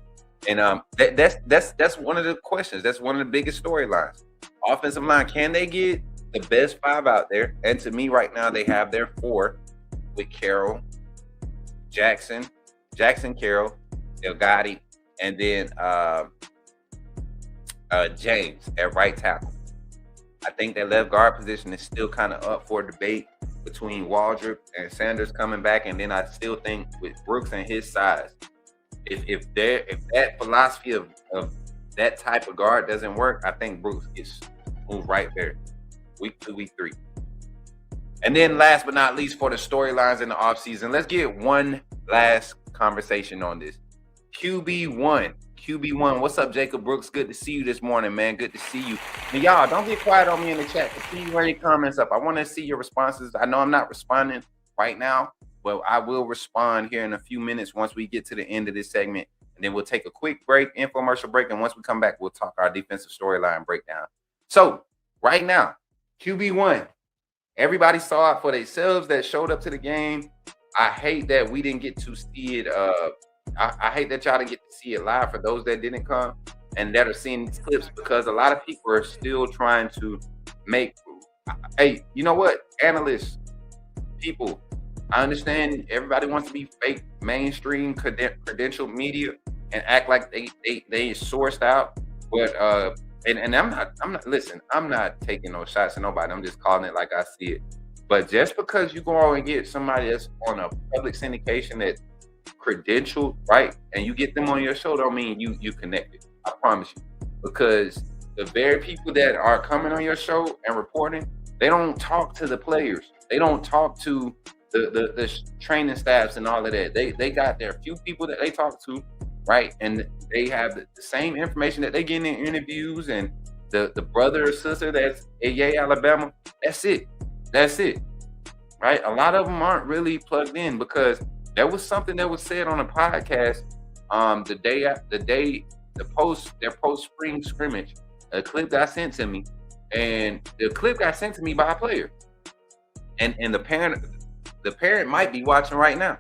and that's one of the questions. That's one of the biggest storylines. Offensive line, can they get the best 5 out there? And to me, right now, they have their 4 with Carroll, Jackson Carroll, Elgatti, and then James at right tackle. I think that left guard position is still kind of up for debate between Waldrop and Sanders coming back, and then I still think with Brooks and his size, if that philosophy of that type of guard doesn't work, I think Brooks gets moved right there, week 2, week 3. And then last but not least, for the storylines in the offseason, let's get one last conversation on this. QB1, what's up, Jacob Brooks? Good to see you this morning, man. Good to see you. And y'all, don't get quiet on me in the chat. Continue writing your comments up. I want to see your responses. I know I'm not responding right now, but I will respond here in a few minutes once we get to the end of this segment. And then we'll take a quick break, infomercial break. And once we come back, we'll talk our defensive storyline breakdown. So right now, QB1, everybody saw it for themselves that showed up to the game. I hate that we didn't get to see it. I hate that y'all didn't get to see it live for those that didn't come and that are seeing these clips, because a lot of people are still trying to make, hey, you know what? Analysts, people, I understand everybody wants to be fake mainstream credentialed media and act like they sourced out, but and I'm not taking no shots at nobody. I'm just calling it like I see it. But just because you go out and get somebody that's on a public syndication that credentialed, right, and you get them on your show, don't mean you connected. I promise you. Because the very people that are coming on your show and reporting, they don't talk to the players. They don't talk to the training staffs and all of that. They got their few people that they talk to, right? And they have the same information that they get in interviews, and the brother or sister that's at Yale, Alabama, that's it, right? A lot of them aren't really plugged in, because there was something that was said on a podcast their post spring scrimmage. A clip got sent to me, and the clip got sent to me by a player, and the parent might be watching right now.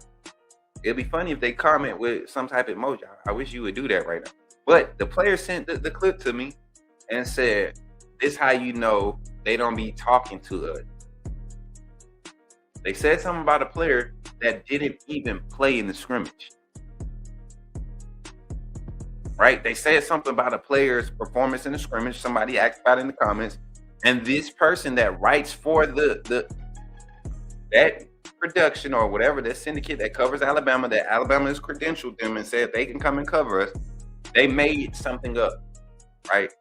It'd be funny if they comment with some type of emoji. I wish you would do that right now. But the player sent the clip to me and said, "This how you know they don't be talking to us." They said something about a player that didn't even play in the scrimmage. Right? They said something about a player's performance in the scrimmage. Somebody asked about it in the comments. And this person that writes for that production or whatever, that syndicate that covers Alabama, that Alabama has credentialed them and said they can come and cover us, they made something up, right?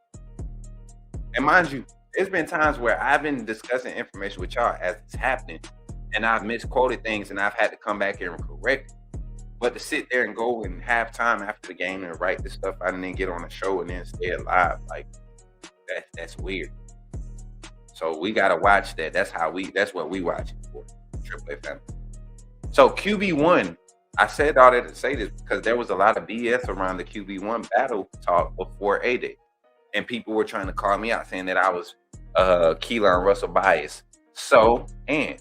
And mind you, there's been times where I've been discussing information with y'all as it's happening, and I've misquoted things and I've had to come back here and correct it. But to sit there and go and have time after the game and write this stuff out and then get on the show and then stay alive, like that's weird. So we gotta watch that. That's what we watch it for. Triple A family. So QB1, I said all that to say this because there was a lot of BS around the QB1 battle talk before A-Day. And people were trying to call me out saying that I was Keelan Russell biased. So, and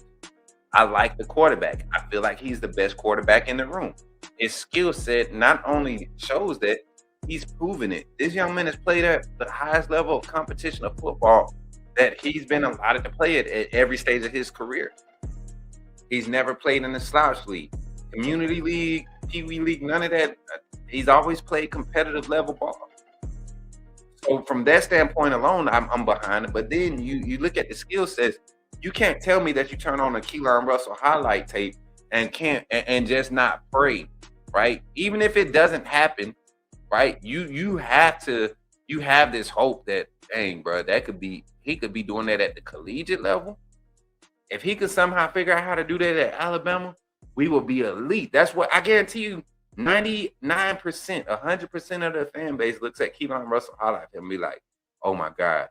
I like the quarterback. I feel like he's the best quarterback in the room. His skill set not only shows that, he's proven it. This young man has played at the highest level of competition of football that he's been allotted to play at every stage of his career. He's never played in the slouch league, community league, Pee Wee league, none of that. He's always played competitive level ball. So from that standpoint alone, I'm behind it. But then you look at the skill sets. You can't tell me that you turn on a Keelan Russell highlight tape and just not pray, right? Even if it doesn't happen, right? You have this hope that, dang, bro, he could be doing that at the collegiate level. If he could somehow figure out how to do that at Alabama, we will be elite. That's what I guarantee you. 99%, 100% of the fan base looks at Keelan Russell highlight and be like, "Oh my God."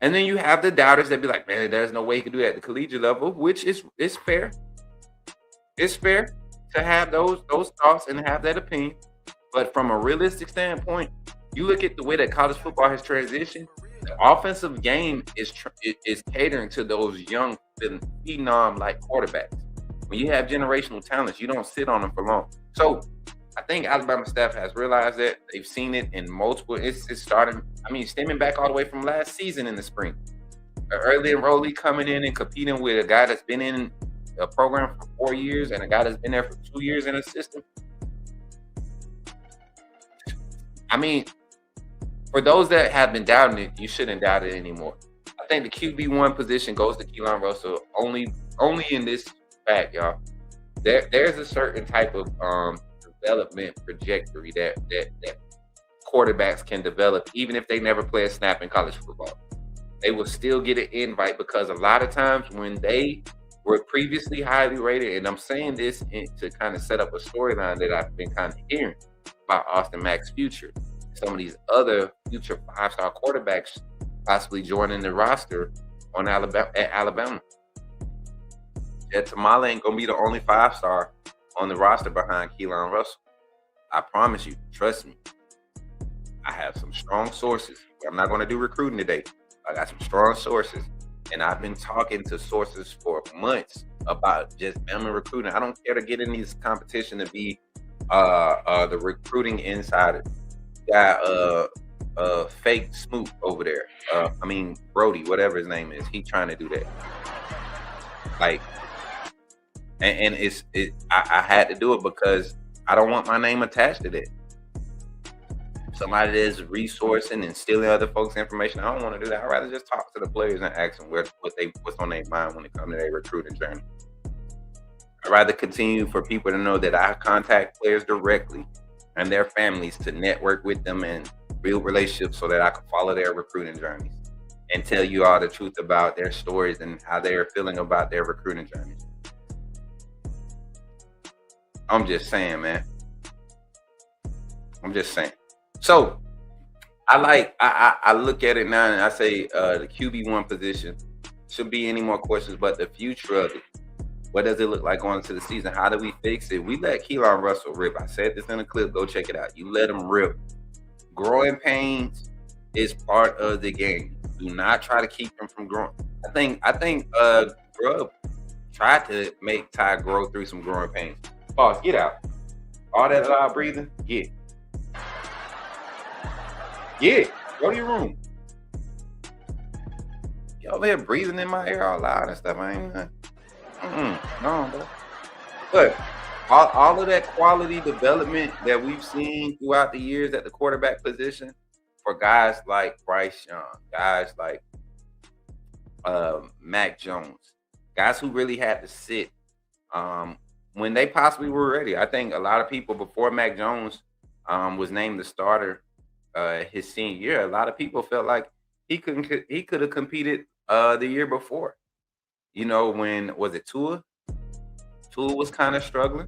And then you have the doubters that be like, "Man, there's no way he could do that at the collegiate level," which is fair. It's fair to have those thoughts and have that opinion. But from a realistic standpoint, you look at the way that college football has transitioned. The offensive game is catering to those young phenom-like quarterbacks. When you have generational talents, you don't sit on them for long. So I think Alabama staff has realized that. They've seen it in multiple. It's starting. I mean, stemming back all the way from last season in the spring. An early enrollee coming in and competing with a guy that's been in a program for 4 years and a guy that's been there for 2 years in a system. I mean, for those that have been doubting it, you shouldn't doubt it anymore. I think the QB1 position goes to Keelan Russell only in this fact, y'all. There's a certain type of development trajectory that quarterbacks can develop, even if they never play a snap in college football. They will still get an invite because a lot of times when they were previously highly rated, and I'm saying this to kind of set up a storyline that I've been kind of hearing about Austin Mack's future. Some of these other future 5-star quarterbacks possibly joining the roster at Alabama. Jet Tamale ain't gonna be the only 5-star on the roster behind Keelan Russell. I promise you, trust me. I have some strong sources. I'm not gonna do recruiting today. I got some strong sources, and I've been talking to sources for months about just Bama recruiting. I don't care to get in these competition to be the recruiting insider. Got fake Smook over there. Brody, whatever his name is. He trying to do that. Like, and I had to do it because I don't want my name attached to that. Somebody that's resourcing and stealing other folks' information. I don't want to do that. I'd rather just talk to the players and ask them what's on their mind when it comes to their recruiting journey. I'd rather continue for people to know that I contact players directly and their families to network with them and build relationships so that I can follow their recruiting journeys and tell you all the truth about their stories and how they're feeling about their recruiting journeys. I'm just saying, man. I'm just saying. So I look at it now and I say the QB1 position shouldn't be any more questions, but the future of it. What does it look like going into the season? How do we fix it? We let Keelan Russell rip. I said this in a clip. Go check it out. You let him rip. Growing pains is part of the game. Do not try to keep him from growing. I think Grubb tried to make Ty grow through some growing pains. Boss, get out. All that loud breathing, get. Go to your room. You over here breathing in my ear all loud and stuff. I ain't no, bro. But all of that quality development that we've seen throughout the years at the quarterback position for guys like Bryce Young, guys like Mac Jones, guys who really had to sit when they possibly were ready. I think a lot of people before Mac Jones was named the starter his senior year, a lot of people felt like he could have competed the year before. You know, when was it Tua? Tua was kind of struggling,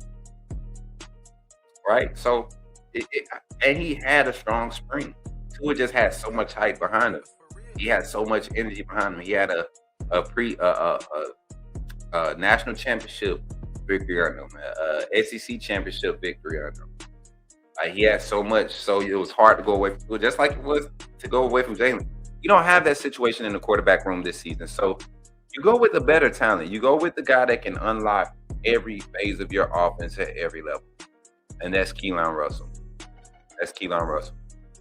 right? So, and he had a strong spring. Tua just had so much hype behind him. He had so much energy behind him. He had a national championship victory under him, SEC championship victory under him. He had so much, so it was hard to go away from, just like it was to go away from Jalen. You don't have that situation in the quarterback room this season, so you go with the better talent. You go with the guy that can unlock every phase of your offense at every level, and that's Keelan Russell.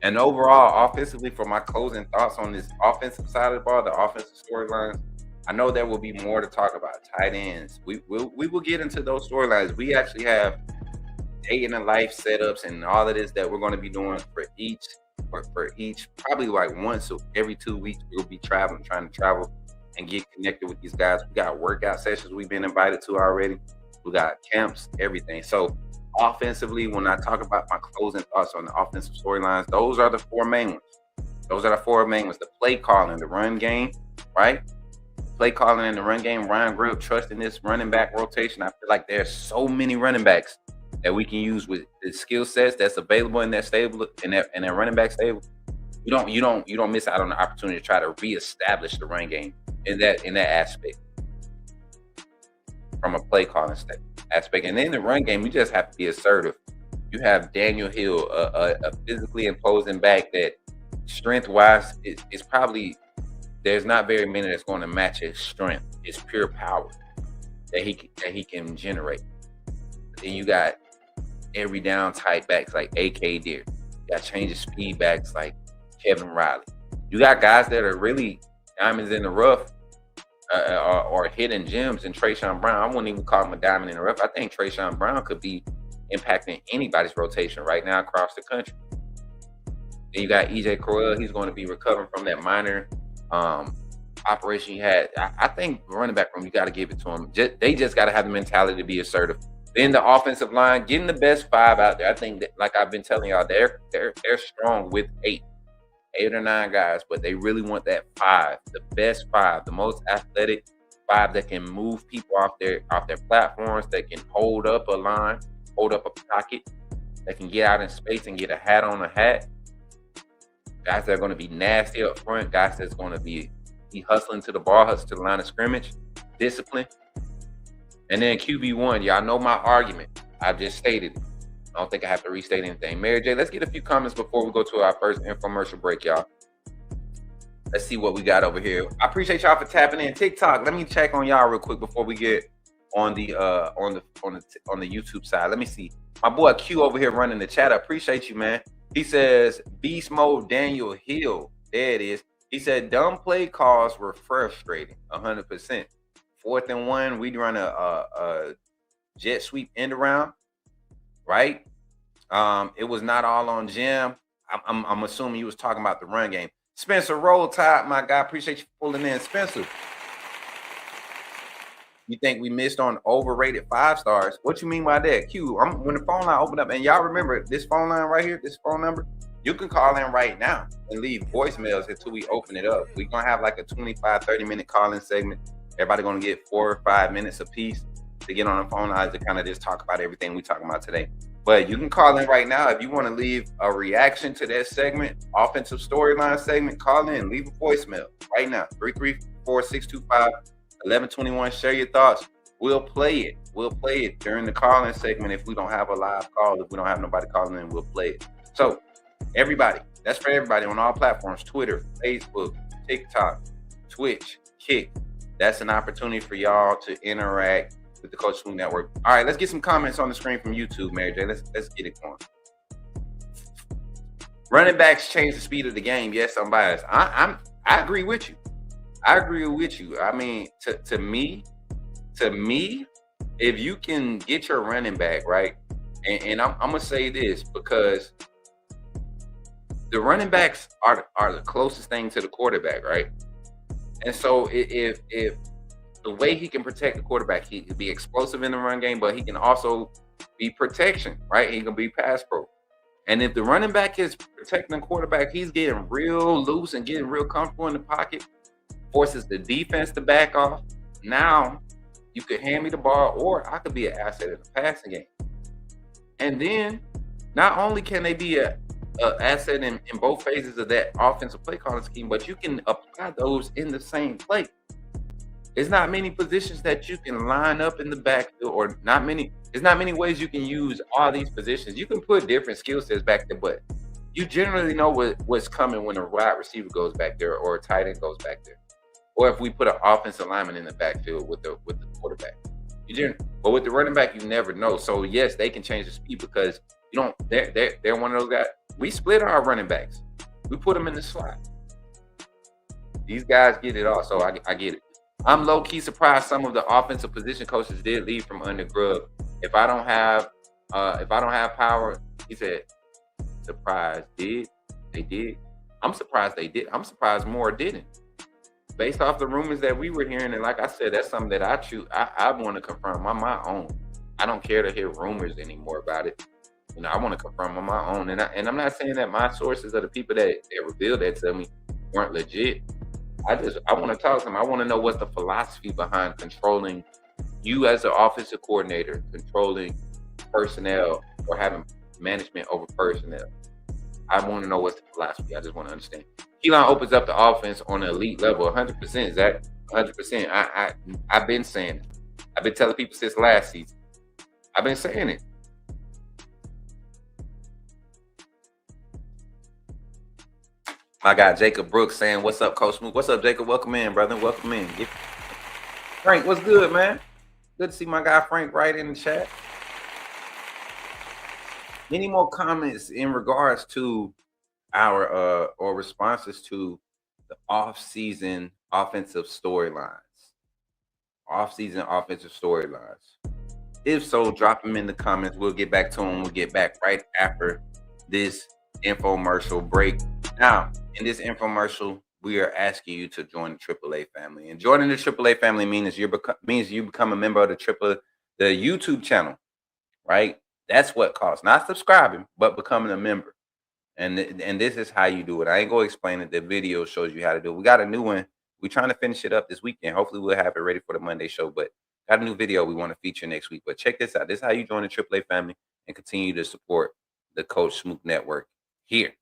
And overall, offensively, for my closing thoughts on this offensive side of the ball, the offensive storylines, I know there will be more to talk about. Tight ends. We will get into those storylines. We actually have day in the life setups and all of this that we're going to be doing for each, probably like once every 2 weeks. We'll be trying to travel and get connected with these guys. We got workout sessions we've been invited to already. We got camps, everything. So offensively, when I talk about my closing thoughts on the offensive storylines, those are the four main ones. The play calling, the run game, right? Play calling in the run game, Ryan Grip trusting this running back rotation. I feel like there's so many running backs that we can use with the skill sets that's available in that stable, in that running back stable. You don't miss out on the opportunity to try to reestablish the run game in that aspect from a play calling aspect. And then the run game, you just have to be assertive. You have Daniel Hill, a physically imposing back that strength wise is probably, there's not very many that's going to match his strength. It's pure power that he can generate. Then you got every down type backs like AK Deer. You got change of speed backs like Kevin Riley. You got guys that are really diamonds in the rough or hidden gems in Trayshawn Brown. I wouldn't even call him a diamond in the rough. I think Trayshawn Brown could be impacting anybody's rotation right now across the country. Then you got EJ Crowell. He's going to be recovering from that minor operation he had. I think running back room, you got to give it to him. They just got to have the mentality to be assertive. Then the offensive line, getting the best five out there. I think that, like I've been telling y'all, they're strong with eight or nine guys, but they really want that five, the best five, the most athletic five that can move people off their platforms, that can hold up a line, hold up a pocket, that can get out in space and get a hat on a hat. Guys that are going to be nasty up front, guys that's going to be hustling to the ball, hustling to the line of scrimmage, discipline. And then QB1, y'all know my argument. I just stated it. I don't think I have to restate anything. Mary J, let's get a few comments before we go to our first infomercial break, y'all. Let's see what we got over here. I appreciate y'all for tapping in. TikTok, let me check on y'all real quick before we get on the YouTube side. Let me see. My boy Q over here running the chat. I appreciate you, man. He says, Beast Mode Daniel Hill. There it is. He said, dumb play calls were frustrating, 100%. 4th and 1, we'd run a jet sweep end around, right? It was not all on Jim. I'm assuming you was talking about the run game. Spencer, roll tide, my guy. Appreciate you pulling in. Spencer, you think we missed on overrated 5 stars? What you mean by that? Q, when the phone line opened up, and y'all remember this phone line right here, this phone number, you can call in right now and leave voicemails until we open it up. We're going to have like a 25, 30-minute call-in segment. Everybody going to get 4 or 5 minutes apiece to get on the phone lines to kind of just talk about everything we're talking about today. But you can call in right now if you want to leave a reaction to that segment, offensive storyline segment. Call in, leave a voicemail right now, 334-625-1121. Share your thoughts. We'll play it. We'll play it during the call-in segment. If we don't have a live call, if we don't have nobody calling in, we'll play it. So everybody, that's for everybody on all platforms, Twitter, Facebook, TikTok, Twitch, Kick. That's an opportunity for y'all to interact with the Coach Smook Network. All right, let's get some comments on the screen from YouTube, Mary J. Let's get it going. Running backs change the speed of the game. Yes, I'm biased. I agree with you. I mean, to me, if you can get your running back right, and I'm gonna say this because the running backs are the closest thing to the quarterback, right? And so if the way he can protect the quarterback, he can be explosive in the run game, but he can also be protection, right? He can be pass pro. And if the running back is protecting the quarterback, he's getting real loose and getting real comfortable in the pocket, forces the defense to back off. Now you could hand me the ball, or I could be an asset in the passing game. And then not only can they be a asset in both phases of that offensive play calling scheme, but you can apply those in the same play. There's not many positions that you can line up in the backfield, or not many. There's not many ways you can use all these positions. You can put different skill sets back there, but you generally know what's coming when a wide receiver goes back there or a tight end goes back there, or if we put an offensive lineman in the backfield with the quarterback. But with the running back, you never know. So yes, they can change the speed because you don't. They're one of those guys. We split our running backs. We put them in the slot. These guys get it all, so I get it. I'm low key surprised some of the offensive position coaches did leave from under Grubb. If I don't have power, he said, surprised did they did. I'm surprised they did. I'm surprised more didn't. Based off the rumors that we were hearing, and like I said, that's something that I want to confirm on my own. I don't care to hear rumors anymore about it. I want to confirm on my own. And I'm not saying that my sources are the people that revealed that to me weren't legit. I want to talk to them. I want to know what's the philosophy behind controlling you as an offensive coordinator, controlling personnel or having management over personnel. I want to know what's the philosophy. I just want to understand. Keelan opens up the offense on an elite level, 100%. Zach, 100%. I've been saying it. I've been telling people since last season. I've been saying it. My guy Jacob Brooks saying, "What's up, Coach Smook?" What's up, Jacob? Welcome in, brother. Welcome in. Frank, what's good, man? Good to see my guy Frank right in the chat. Any more comments in regards to our or responses to the off-season offensive storylines? Off-season offensive storylines. If so, drop them in the comments. We'll get back to them. We'll get back right after this infomercial break. Now, in this infomercial, we are asking you to join the AAA family. And joining the AAA family means you become a member of the YouTube channel, right? That's what costs. Not subscribing, but becoming a member. And this is how you do it. I ain't going to explain it. The video shows you how to do it. We got a new one. We're trying to finish it up this weekend. Hopefully, we'll have it ready for the Monday show. But got a new video we want to feature next week. But check this out. This is how you join the AAA family and continue to support the Coach Smook Network here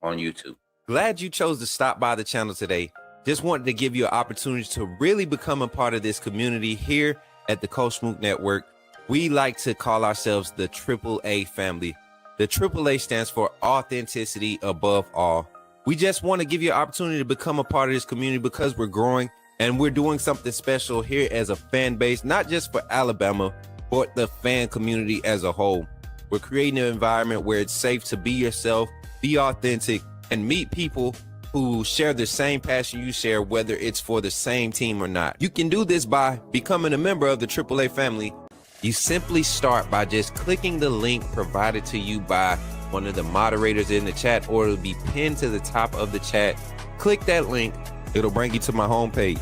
on YouTube. Glad you chose to stop by the channel today. Just wanted to give you an opportunity to really become a part of this community here at the Coach Smook Network. We like to call ourselves the AAA family. The AAA stands for authenticity above all. We just want to give you an opportunity to become a part of this community because we're growing and we're doing something special here as a fan base, not just for Alabama, but the fan community as a whole. We're creating an environment where it's safe to be yourself, be authentic, and meet people who share the same passion you share, whether it's for the same team or not. You can do this by becoming a member of the AAA family. You simply start by just clicking the link provided to you by one of the moderators in the chat, or it'll be pinned to the top of the chat. Click that link. It'll bring you to my homepage.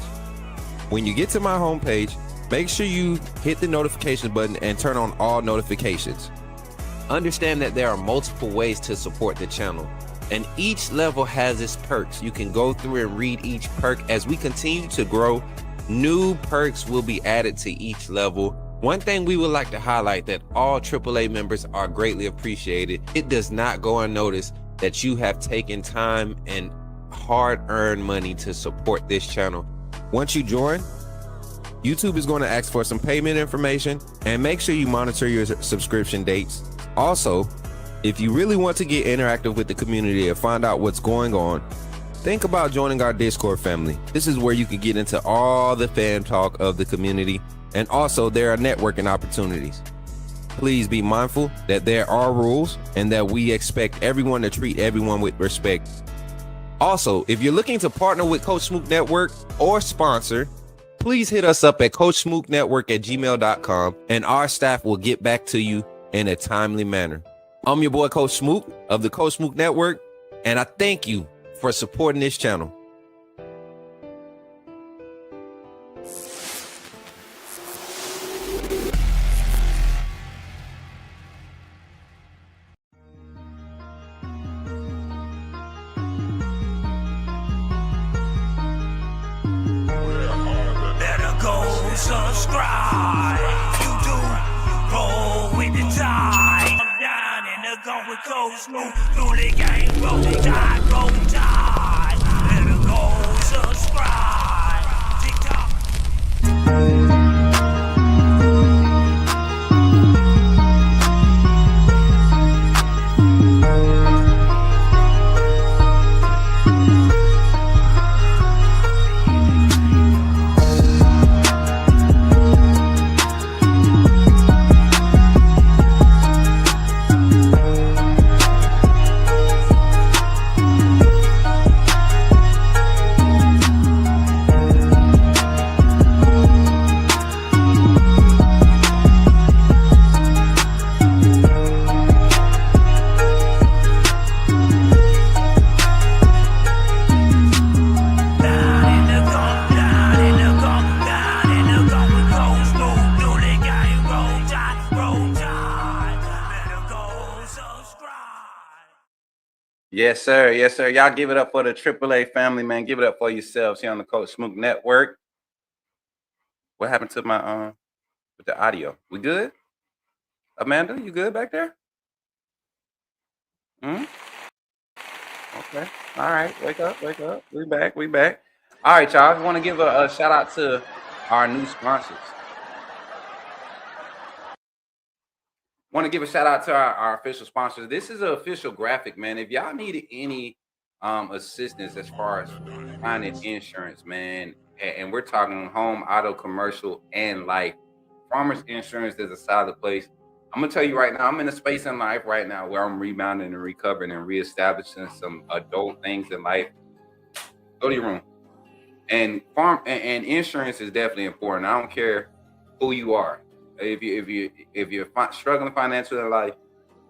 When you get to my homepage, make sure you hit the notification button and turn on all notifications. Understand that there are multiple ways to support the channel, and each level has its perks. You can go through and read each perk. As we continue to grow, new perks will be added to each level. One thing we would like to highlight that all AAA members are greatly appreciated. It does not go unnoticed that you have taken time and hard-earned money to support this channel. Once you join, YouTube is going to ask for some payment information, and make sure you monitor your subscription dates. Also, if you really want to get interactive with the community and find out what's going on, think about joining our Discord family. This is where you can get into all the fan talk of the community, and also there are networking opportunities. Please be mindful that there are rules and that we expect everyone to treat everyone with respect. Also, if you're looking to partner with Coach Smook Network or sponsor, please hit us up at coachsmooknetwork@gmail.com, and our staff will get back to you in a timely manner. I'm your boy, Coach Smook of the Coach Smook Network, and I thank you for supporting this channel. Better go subscribe. YouTube, roll with the tide. I'm down in the gun with Coach Smook. Through the game, roll tide, roll tide. Better go subscribe. TikTok, Yes, sir. Yes, sir. Y'all give it up for the AAA family, man. Give it up for yourselves here on the Coach Smook Network. What happened to my with the audio? We good? Amanda, you good back there? Hmm? Okay. All right. Wake up. Wake up. We back. We back. All right, y'all. I want to give a shout out to our new sponsors. Want to give a shout out to our official sponsors. This is an official graphic, man. If y'all need any assistance as far as finding insurance, man, and we're talking home, auto, commercial, and life, Farmers Insurance is a solid place. I'm gonna tell you right now, I'm in a space in life right now where I'm rebounding and recovering and reestablishing some adult things in life. Go to your room. And and insurance is definitely important. I don't care who you are. If you're struggling financially in life,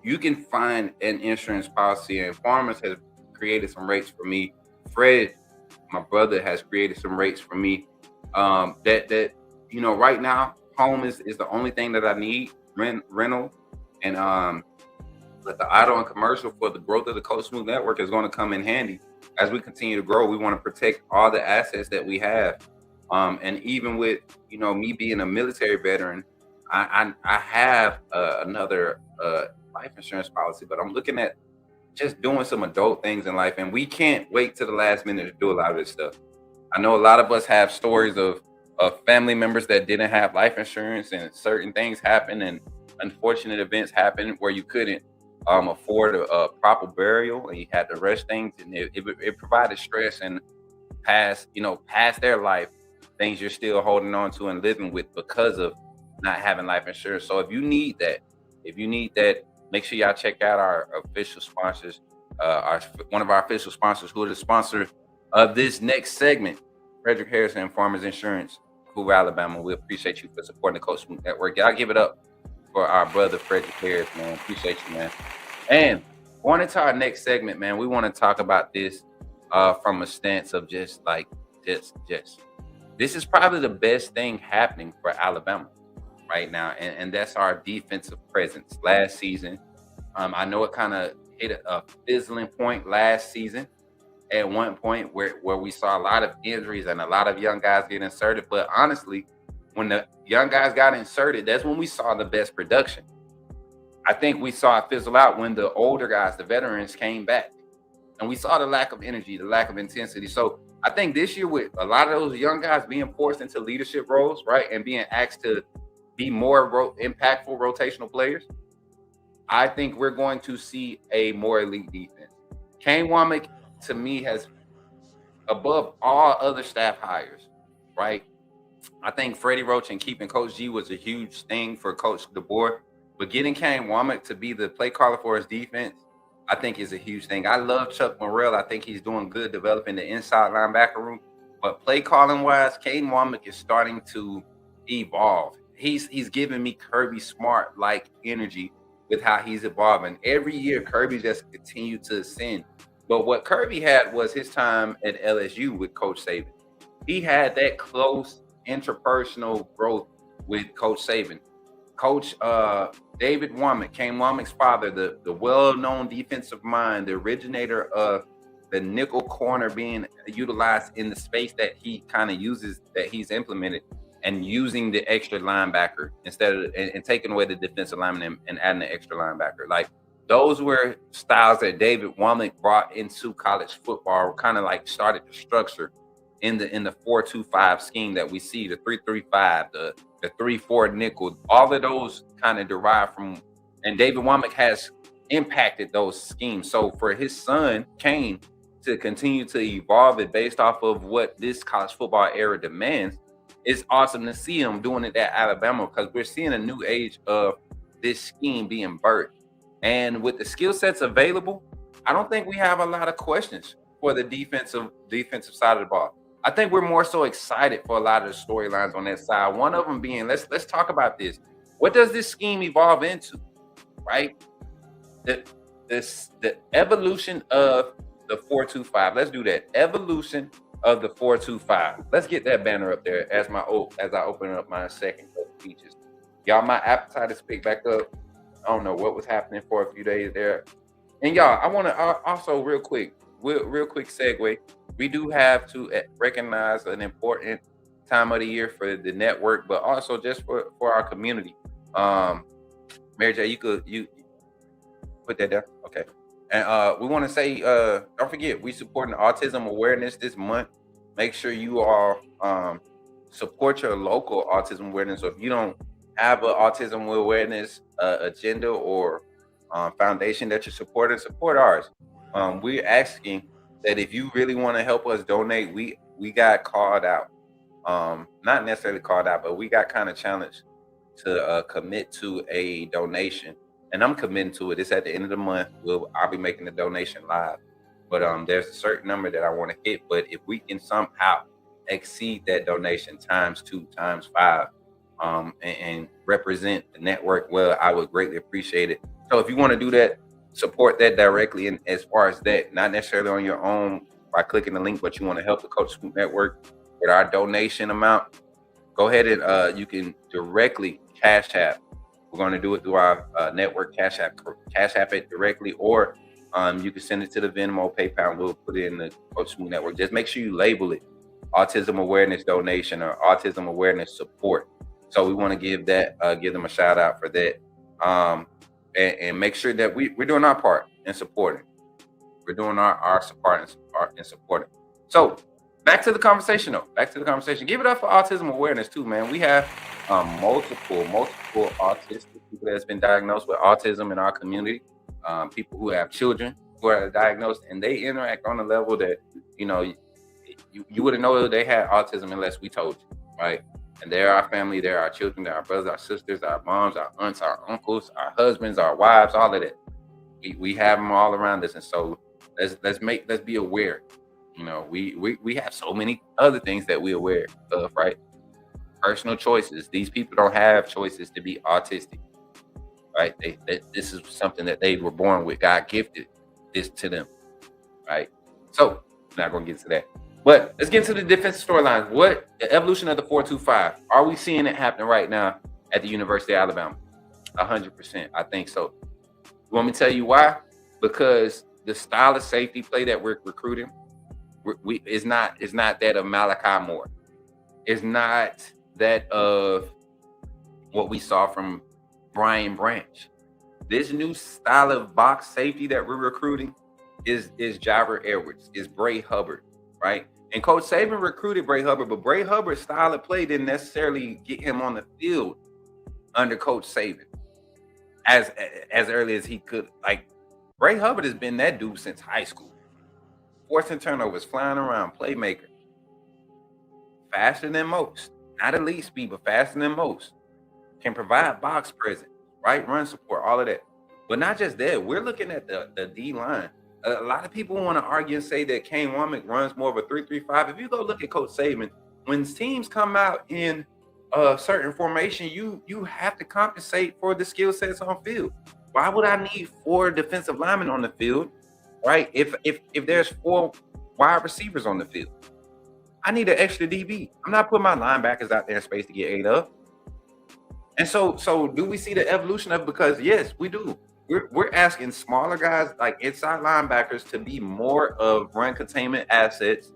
you can find an insurance policy. And Farmers has created some rates for me. Fred, my brother, has created some rates for me. That right now, home is the only thing that I need. Rental and but the auto and commercial for the growth of the Coach Smook Network is going to come in handy as we continue to grow. We want to protect all the assets that we have. And even with me being a military veteran, I have another life insurance policy, but I'm looking at just doing some adult things in life, and we can't wait to the last minute to do a lot of this stuff. I know a lot of us have stories of family members that didn't have life insurance, and certain things happen, and unfortunate events happen where you couldn't afford a proper burial, and you had to rush things, and it provided stress. And past their life, things you're still holding on to and living with because of not having life insurance. So if you need that, make sure y'all check out our official sponsors, one of our official sponsors, who are the sponsor of this next segment, Frederick Harrison and Farmers Insurance, Hoover, Alabama. We appreciate you for supporting the Coach Smook Network. Y'all give it up for our brother Frederick Harris, man. Appreciate you, man. And going into our next segment, man, we want to talk about this from a stance of just this is probably the best thing happening for Alabama right now, and that's our defensive presence. Last season, I know it kind of hit a fizzling point last season at one point where we saw a lot of injuries and a lot of young guys get inserted. But honestly, when the young guys got inserted, that's when we saw the best production. I think we saw it fizzle out when the older guys, the veterans, came back, and we saw the lack of energy, the lack of intensity. So I think this year, with a lot of those young guys being forced into leadership roles, right, and being asked to be more impactful rotational players, I think we're going to see a more elite defense. Kane Womack, to me, has, above all other staff hires, right? I think Freddie Roach and keeping Coach G was a huge thing for Coach DeBoer, but getting Kane Womack to be the play caller for his defense, I think, is a huge thing. I love Chuck Morrell. I think he's doing good developing the inside linebacker room, but play calling wise, Kane Womack is starting to evolve. He's giving me Kirby Smart like energy with how he's evolving. Every year, Kirby just continued to ascend. But what Kirby had was his time at LSU with Coach Saban. He had that close interpersonal growth with Coach Saban. Coach David Womack, Kane Womack's father, the well-known defensive mind, the originator of the nickel corner being utilized in the space that he kind of uses, that he's implemented, and using the extra linebacker instead of and taking away the defensive lineman and adding the extra linebacker. Like, those were styles that David Womack brought into college football, kind of like started the structure in the 4-2-5 scheme that we see, the 3-3-5, the 3-4 nickel. All of those kind of derive from, and David Womack has impacted those schemes. So for his son Kane to continue to evolve it based off of what this college football era demands, it's awesome to see him doing it at Alabama, because we're seeing a new age of this scheme being birthed. And with the skill sets available, I don't think we have a lot of questions for the defensive side of the ball. I think we're more so excited for a lot of the storylines on that side. One of them being, let's talk about this. What does this scheme evolve into, right? The evolution of the 4-2-5. Let's do that. Evolution of the 4-2-5. Let's get that banner up there as I open up my second features. Y'all, my appetite is picked back up. I don't know what was happening for a few days there. And y'all, I want to also real quick segue. We do have to recognize an important time of the year for the network, but also just for our community. Mary J, you put that down, okay? And we want to say, don't forget, we supporting autism awareness this month. Make sure you all support your local autism awareness. So if you don't have an autism awareness agenda or foundation that you're supporting, support ours. We're asking that if you really want to help us donate, we got called out. Not necessarily called out, but we got kind of challenged to commit to a donation. And I'm committing to it. It's at the end of the month. I'll be making the donation live. But there's a certain number that I want to hit. But if we can somehow exceed that donation times 2, times 5, and represent the network well, I would greatly appreciate it. So if you want to do that, support that directly. And as far as that, not necessarily on your own by clicking the link, but you want to help the Coach Smook Network with our donation amount, go ahead and you can directly Cash App. We're going to do it through our network Cash App it directly, or you can send it to the Venmo, PayPal, and we'll put it in the Coach Smook Network. Just make sure you label it Autism Awareness Donation or Autism Awareness Support. So we want to give them a shout out for that, and make sure that we're doing our part in supporting. We're doing our part in supporting. So back to the conversation, though. Give it up for autism awareness too, man. We have multiple autistic people that's been diagnosed with autism in our community. People who have children who are diagnosed, and they interact on a level that you wouldn't know that they had autism unless we told you, right? And they're our family, they're our children, they're our brothers, our sisters, our moms, our aunts, our uncles, our husbands, our wives, all of that. We have them all around us, and so let's be aware. We have so many other things that we're aware of, right? Personal choices. These people don't have choices to be autistic, right? This is something that they were born with. God gifted this to them, right? So I'm not gonna get to that. But let's get into the defensive storylines. What the evolution of the 4-2-5? Are we seeing it happening right now at the University of Alabama? 100%. I think so. You want me to tell you why? Because the style of safety play that we're recruiting is not that of Malachi Moore. It's not that of what we saw from Brian Branch. This new style of box safety that we're recruiting is Javer Edwards, is Bray Hubbard, right? And Coach Saban recruited Bray Hubbard, but Bray Hubbard's style of play didn't necessarily get him on the field under Coach Saban as early as he could. Like, Bray Hubbard has been that dude since high school. Forcing turnovers, flying around, playmaker. Faster than most. Not elite speed, but faster than most. Can provide box presence, right? Run support, all of that. But not just that. We're looking at the D-line. A lot of people want to argue and say that Kane Womack runs more of a 3-3-5. If you go look at Coach Saban, when teams come out in a certain formation, you have to compensate for the skill sets on field. Why would I need 4 defensive linemen on the field, right? If there's 4 wide receivers on the field, I need an extra DB. I'm not putting my linebackers out there in space to get ate up. And so do we see the evolution of it? Because yes, we do. We're asking smaller guys like inside linebackers to be more of run containment assets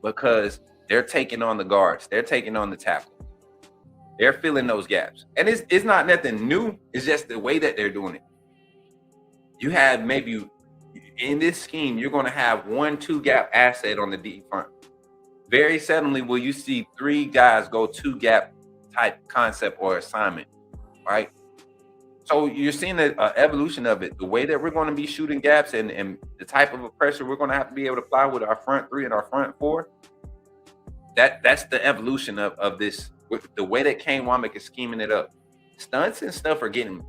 because they're taking on the guards. They're taking on the tackle. They're filling those gaps. And it's not nothing new. It's just the way that they're doing it. You have maybe in this scheme, you're going to have 1-2 gap asset on the D front. Very seldomly will you see 3 guys go 2 gap type concept or assignment, right? So you're seeing the evolution of it, the way that we're going to be shooting gaps and the type of pressure we're going to have to be able to apply with our front 3 and our front 4. That's the evolution of this, with the way that Kane Womack is scheming it up. Stunts and stuff are getting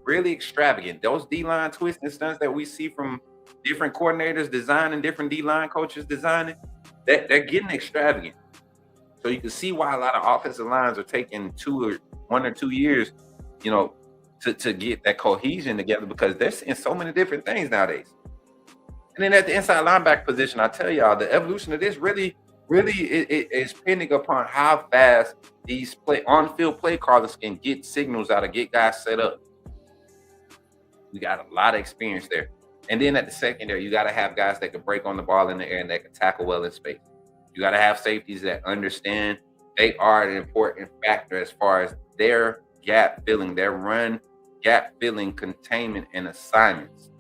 really extravagant. Those D-line twists and stunts that we see from different coordinators designing, different D-line coaches designing, they're getting extravagant. So you can see why a lot of offensive lines are taking 1 or 2 years, to get that cohesion together, because they're seeing so many different things nowadays. And then at the inside linebacker position, I tell y'all, the evolution of this really it is depending upon how fast these on-field play callers can get signals out of get guys set up. We got a lot of experience there. And then at the secondary, you got to have guys that can break on the ball in the air and that can tackle well in space. You got to have safeties that understand they are an important factor as far as their gap filling, their run gap filling, containment, and assignments.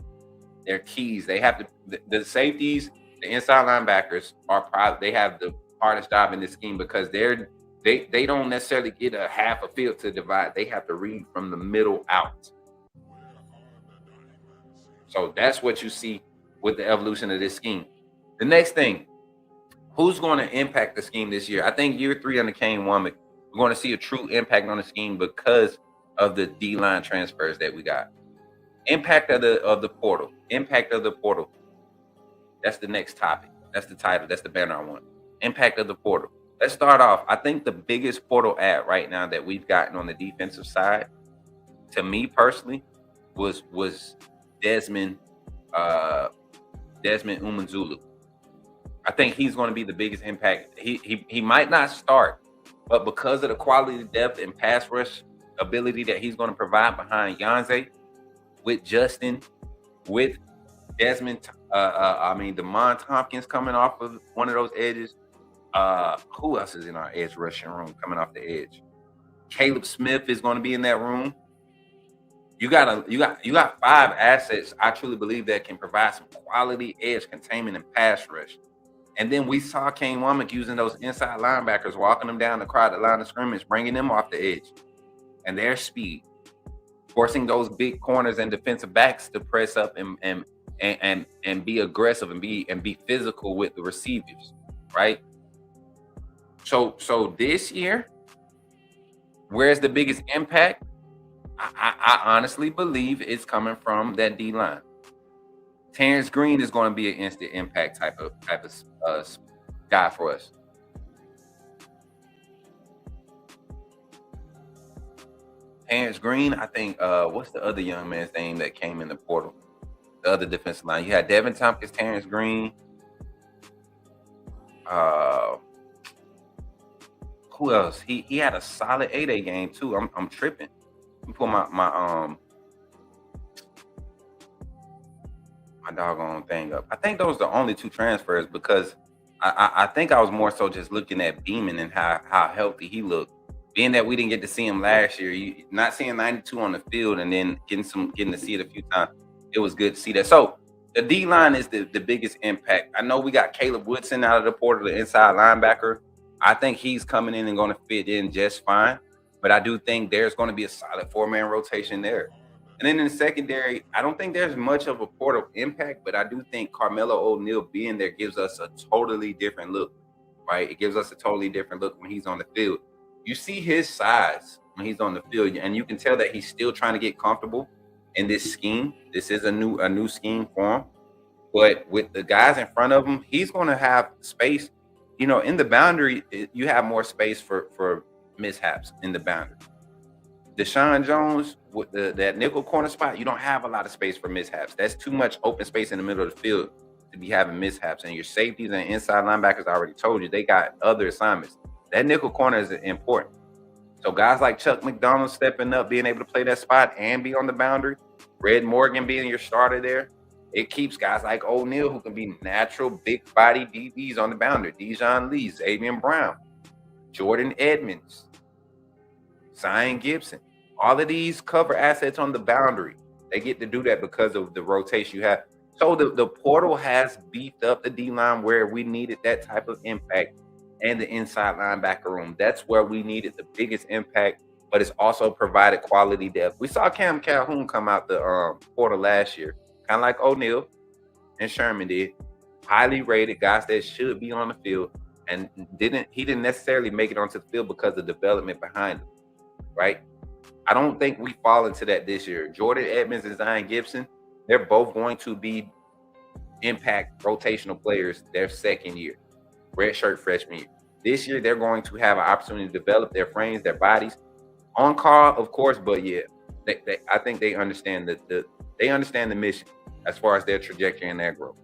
Their keys. They have the safeties, the inside linebackers they have the hardest job in this scheme because they don't necessarily get a half a field to divide. They have to read from the middle out. So that's what you see with the evolution of this scheme. The next thing, who's going to impact the scheme this year? I think year 3 under Kane Womack, we're going to see a true impact on the scheme because of the D-line transfers that we got. Impact of the portal. Impact of the portal. That's the next topic. That's the title. That's the banner I want. Impact of the portal. Let's start off. I think the biggest portal ad right now that we've gotten on the defensive side, to me personally, was Desmond Umanzulu. I think he's going to be the biggest impact. He might not start, but because of the quality, depth, and pass rush ability that he's going to provide behind Yanze, with Justin, with Desmond, Damon Tompkins coming off of one of those edges. Who else is in our edge rushing room coming off the edge? Caleb Smith is going to be in that room. You got 5 assets, I truly believe, that can provide some quality edge containment and pass rush. And then we saw Kane Womack using those inside linebackers, walking them down the crowded line of scrimmage, bringing them off the edge and their speed, forcing those big corners and defensive backs to press up and be aggressive and be physical with the receivers, right? So this year, where's the biggest impact? I honestly believe it's coming from that D line. Terrence Green is going to be an instant impact type of guy for us. Terrence Green, I think. What's the other young man's name that came in the portal? The other defensive line. You had Devin Tompkins, Terrence Green. Who else? He had a solid 8A game too. I'm tripping. Let me pull my doggone thing up. I think those are the only 2 transfers because I think I was more so just looking at Beeman and how healthy he looked. Being that we didn't get to see him last year, not seeing 92 on the field and then getting to see it a few times, it was good to see that. So the D line is the biggest impact. I know we got Caleb Woodson out of the portal, the inside linebacker. I think he's coming in and going to fit in just fine. But I do think there's going to be a solid 4-man rotation there. And then in the secondary, I don't think there's much of a portal impact, but I do think Carmelo O'Neal being there gives us a totally different look, right? It gives us a totally different look when he's on the field. You see his size when he's on the field, and you can tell that he's still trying to get comfortable in this scheme. This is a new scheme for him. But with the guys in front of him, he's going to have space. You know, in the boundary, you have more space for mishaps in the boundary. Deshaun Jones with that nickel corner spot, you don't have a lot of space for mishaps. That's too much open space in the middle of the field to be having mishaps. And your safeties and inside linebackers, I already told you, they got other assignments. That nickel corner is important. So guys like Chuck McDonald stepping up, being able to play that spot and be on the boundary, Red Morgan being your starter there, it keeps guys like O'Neal who can be natural big body DBs on the boundary. Dijon Lee, Xavier Brown, Jordan Edmonds, Zion Gibson. All of these cover assets on the boundary. They get to do that because of the rotation you have. So the portal has beefed up the D-line where we needed that type of impact, and the inside linebacker room. That's where we needed the biggest impact, but it's also provided quality depth. We saw Cam Calhoun come out the portal last year, kind of like O'Neal and Sherman did. Highly rated guys that should be on the field, and he didn't necessarily make it onto the field because of development behind him, right? I don't think we fall into that this year. Jordan Edmonds and Zion Gibson, they're both going to be impact rotational players their second year. Redshirt freshman year. This year, they're going to have an opportunity to develop their frames, their bodies, on call, of course. But yeah, I think they understand they understand the mission as far as their trajectory and their growth.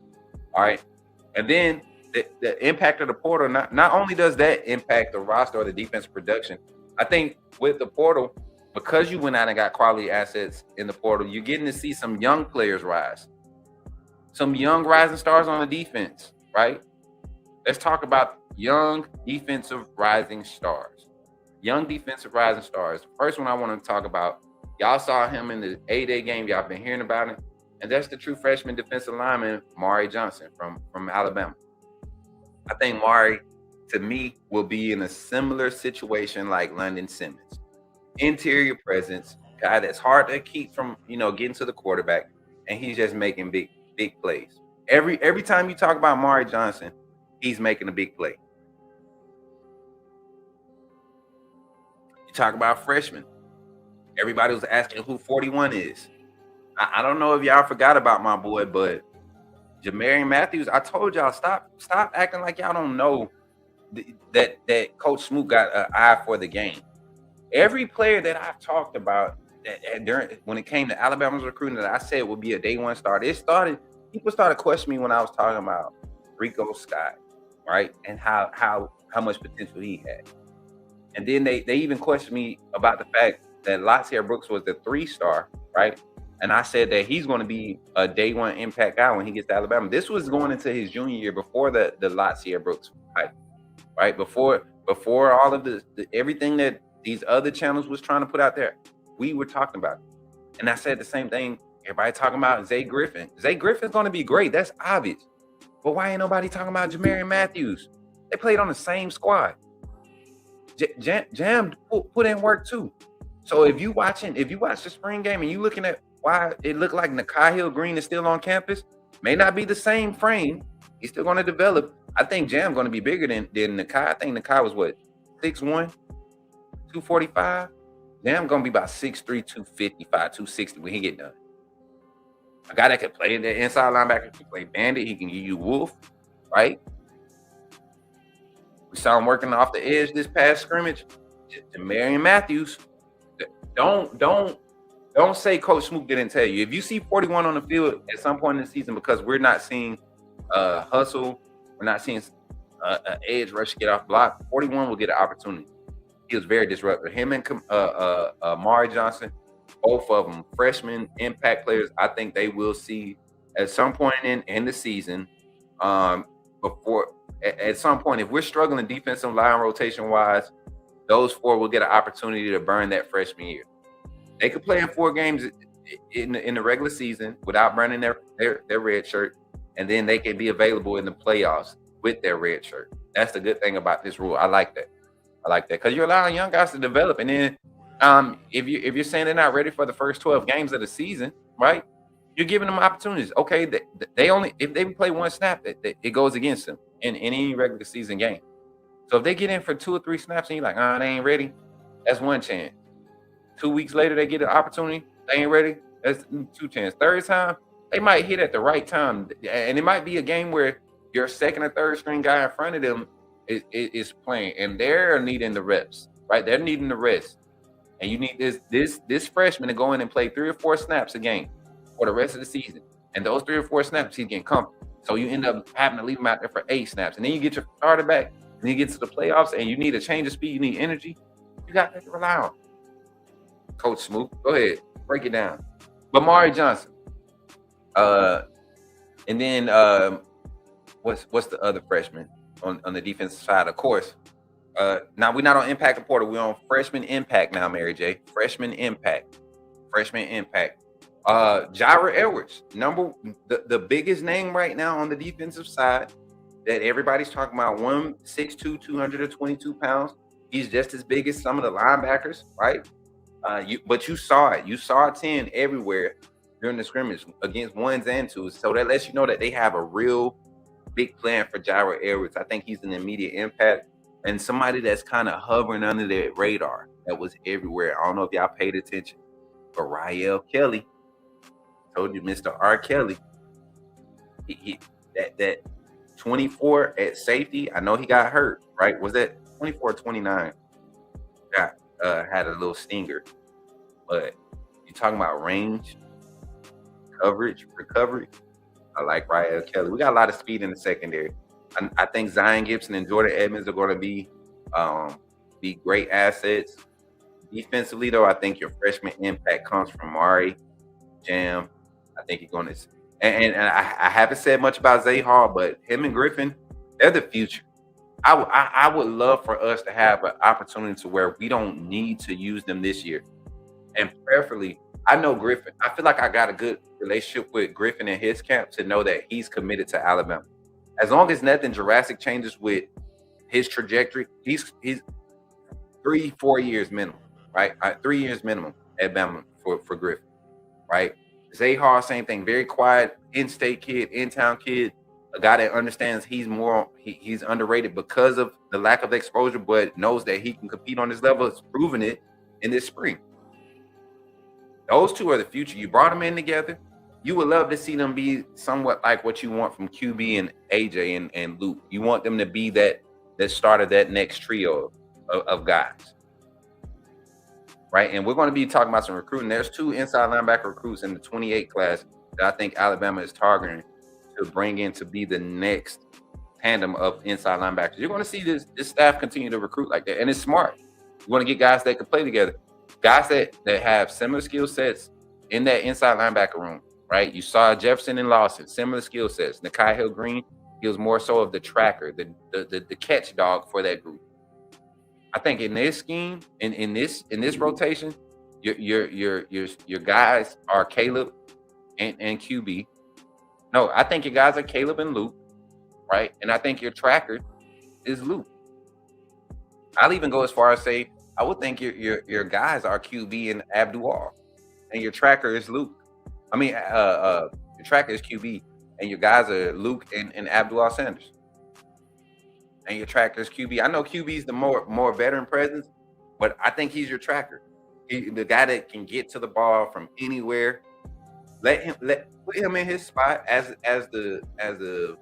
All right, and then the impact of the portal. Not only does that impact the roster or the defense production, I think with the portal, because you went out and got quality assets in the portal, you're getting to see some young players rise, some young rising stars on the defense, right? Let's talk about young defensive rising stars. Young defensive rising stars. The first one I want to talk about, y'all saw him in the A-Day game. Y'all been hearing about him. And that's the true freshman defensive lineman, Mari Johnson from Alabama. I think Mari, to me, will be in a similar situation like London Simmons. Interior presence, guy that's hard to keep from, getting to the quarterback, and he's just making big plays. Every time you talk about Mari Johnson, he's making a big play. You talk about freshmen. Everybody was asking who 41 is. I don't know if y'all forgot about my boy, but Jamarian Matthews, I told y'all, stop acting like y'all don't know that Coach Smook got an eye for the game. Every player that I've talked about when it came to Alabama's recruiting that I said would be a day one starter, people started questioning me when I was talking about Rico Scott, right? And how much potential he had. And then they even questioned me about the fact that Latsier Brooks was the 3-star, right? And I said that he's going to be a day one impact guy when he gets to Alabama. This was going into his junior year before the Latsier Brooks hype, right? Before all of the everything that these other channels was trying to put out there, we were talking about it. And I said the same thing. Everybody talking about Zay Griffin. Zay Griffin's going to be great. That's obvious. But why ain't nobody talking about Jamarian Matthews? They played on the same squad. Jam put in work too. So if you watch the spring game and you looking at why it looked like Nakai Hill Green is still on campus, may not be the same frame. He's still going to develop. I think Jam's going to be bigger than Nakai. I think Nakai was what, 6'1", 245. Jam going to be about 6'3", 255, 260 when he get done. A guy that can play the inside linebacker, can play bandit, he can give you wolf, right? We saw him working off the edge this past scrimmage. Jamarian Matthews. Don't say Coach Smook didn't tell you. If you see 41 on the field at some point in the season, because we're not seeing hustle, we're not seeing an edge rush get off block, 41 will get an opportunity. He was very disruptive. Him and Mari Johnson, both of them freshman impact players. I think they will see at some point in the season. At some point, if we're struggling defensive line rotation wise, those four will get an opportunity to burn that freshman year. They could play in 4 games in the regular season without burning their red shirt, and then they can be available in the playoffs with their red shirt. That's the good thing about this rule. I like that because you're allowing young guys to develop, and then if you're saying they're not ready for the first 12 games of the season, right? You're giving them opportunities. Okay, they only if they play one snap, it goes against them in any regular season game. So if they get in for 2 or 3 snaps and you're like, they ain't ready, that's one chance. 2 weeks later, they get an opportunity, they ain't ready, that's 2 chances. Third time, they might hit at the right time. And it might be a game where your second or third string guy in front of them is playing, and they're needing the reps, right? They're needing the rest. And you need this freshman to go in and play 3 or 4 snaps a game for the rest of the season. And those 3 or 4 snaps, he's getting comfortable. So you end up having to leave him out there for 8 snaps. And then you get your starter back, and you get to the playoffs, and you need a change of speed, you need energy. You got to rely on Coach Smook. Go ahead, break it down. But Mari Johnson. And then what's the other freshman on the defensive side? Of course. Now we're not on impact and portal. We're on freshman impact now, Mary J. Freshman impact. Jaira Edwards, the biggest name right now on the defensive side that everybody's talking about. 162, 222 pounds. He's just as big as some of the linebackers, right? But you saw it. You saw 10 everywhere during the scrimmage against 1s and 2s. So that lets you know that they have a real big plan for Jaira Edwards. I think he's an immediate impact and somebody that's kind of hovering under their radar that was everywhere. I don't know if y'all paid attention, but Rael Kelly, told you, Mr. R. Kelly, that 24 at safety. I know he got hurt, right? Was that 24 or 29? Got had a little stinger, but you're talking about range, coverage, recovery. I like Rael Kelly. We got a lot of speed in the secondary. I think Zion Gibson and Jordan Edmonds are going to be great assets. Defensively, though, I think your freshman impact comes from Mari, Jam. I think he's going to – and I haven't said much about Zay Hall, but him and Griffin, they're the future. I would love for us to have an opportunity to where we don't need to use them this year. And preferably, I know Griffin. I feel like I got a good relationship with Griffin and his camp to know that he's committed to Alabama. As long as nothing drastic changes with his trajectory, he's 3-4 years minimum, right? 3 years minimum at Bama for Griffin, right? Zay Hall, same thing. Very quiet, in-state kid, in-town kid. A guy that understands he's underrated because of the lack of exposure, but knows that he can compete on this level. It's proven it in this spring. Those two are the future. You brought them in together. You would love to see them be somewhat like what you want from QB and AJ and Luke. You want them to be that start of that next trio of guys. Right? And we're going to be talking about some recruiting. There's 2 inside linebacker recruits in the 28 class that I think Alabama is targeting to bring in to be the next tandem of inside linebackers. You're going to see this staff continue to recruit like that. And it's smart. You want to get guys that can play together. Guys that have similar skill sets in that inside linebacker room, right? You saw Jefferson and Lawson, similar skill sets. Nakai Hill-Green, he was more so of the tracker, the catch dog for that group. I think in this scheme, in this rotation, your guys are Caleb and QB. No, I think your guys are Caleb and Luke, right? And I think your tracker is Luke. I'll even go as far as say, I would think your guys are QB and Abdul, and your tracker is Luke. I mean, your tracker is QB, and your guys are Luke and Abdul Sanders. And your tracker is QB. I know QB's the more veteran presence, but I think he's your tracker. The guy that can get to the ball from anywhere. Put him in his spot as the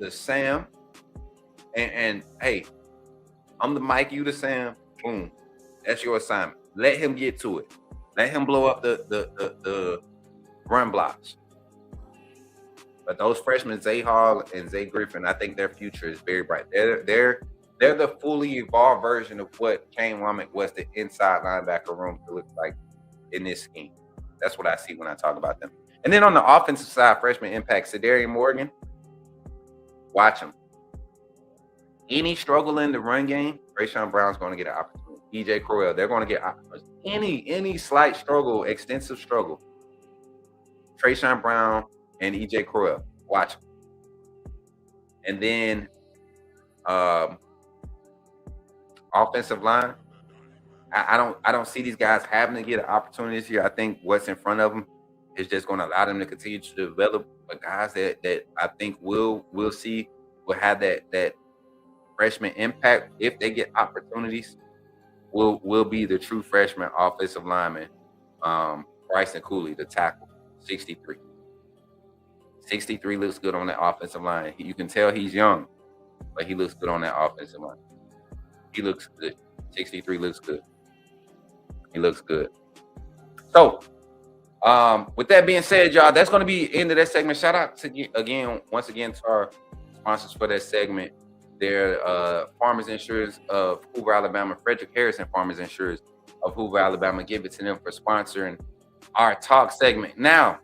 Sam. And hey, I'm the Mike, you the Sam. Boom. That's your assignment. Let him get to it. Let him blow up the run blocks. But those freshmen, Zay Hall and Zay Griffin, I think their future is very bright. They're the fully evolved version of what Kane Womack was the inside linebacker room to look like in this scheme. That's what I see when I talk about them. And then on the offensive side, freshman impact, Sadarian Morgan, watch him. Any struggle in the run game, Trayshawn Brown's going to get an opportunity. EJ Crowell, they're going to get opportunities. Any slight struggle, extensive struggle, Trayshawn Brown and EJ Crowell, watch them. And then offensive line, I don't see these guys having to get an opportunity this year. I think what's in front of them is just going to allow them to continue to develop. But guys that I think we'll see will have that freshman impact if they get opportunities. Will be the true freshman offensive lineman. Bryson Cooley, the tackle, 63. 63 looks good on that offensive line. You can tell he's young, but he looks good on that offensive line. He looks good. 63 looks good. He looks good. So, with that being said, y'all, that's going to be the end of that segment. Shout out to once again to our sponsors for that segment. They're Farmers Insurance of Hoover, Alabama. Frederick Harrison Farmers Insurance of Hoover, Alabama. Give it to them for sponsoring our talk segment. Now,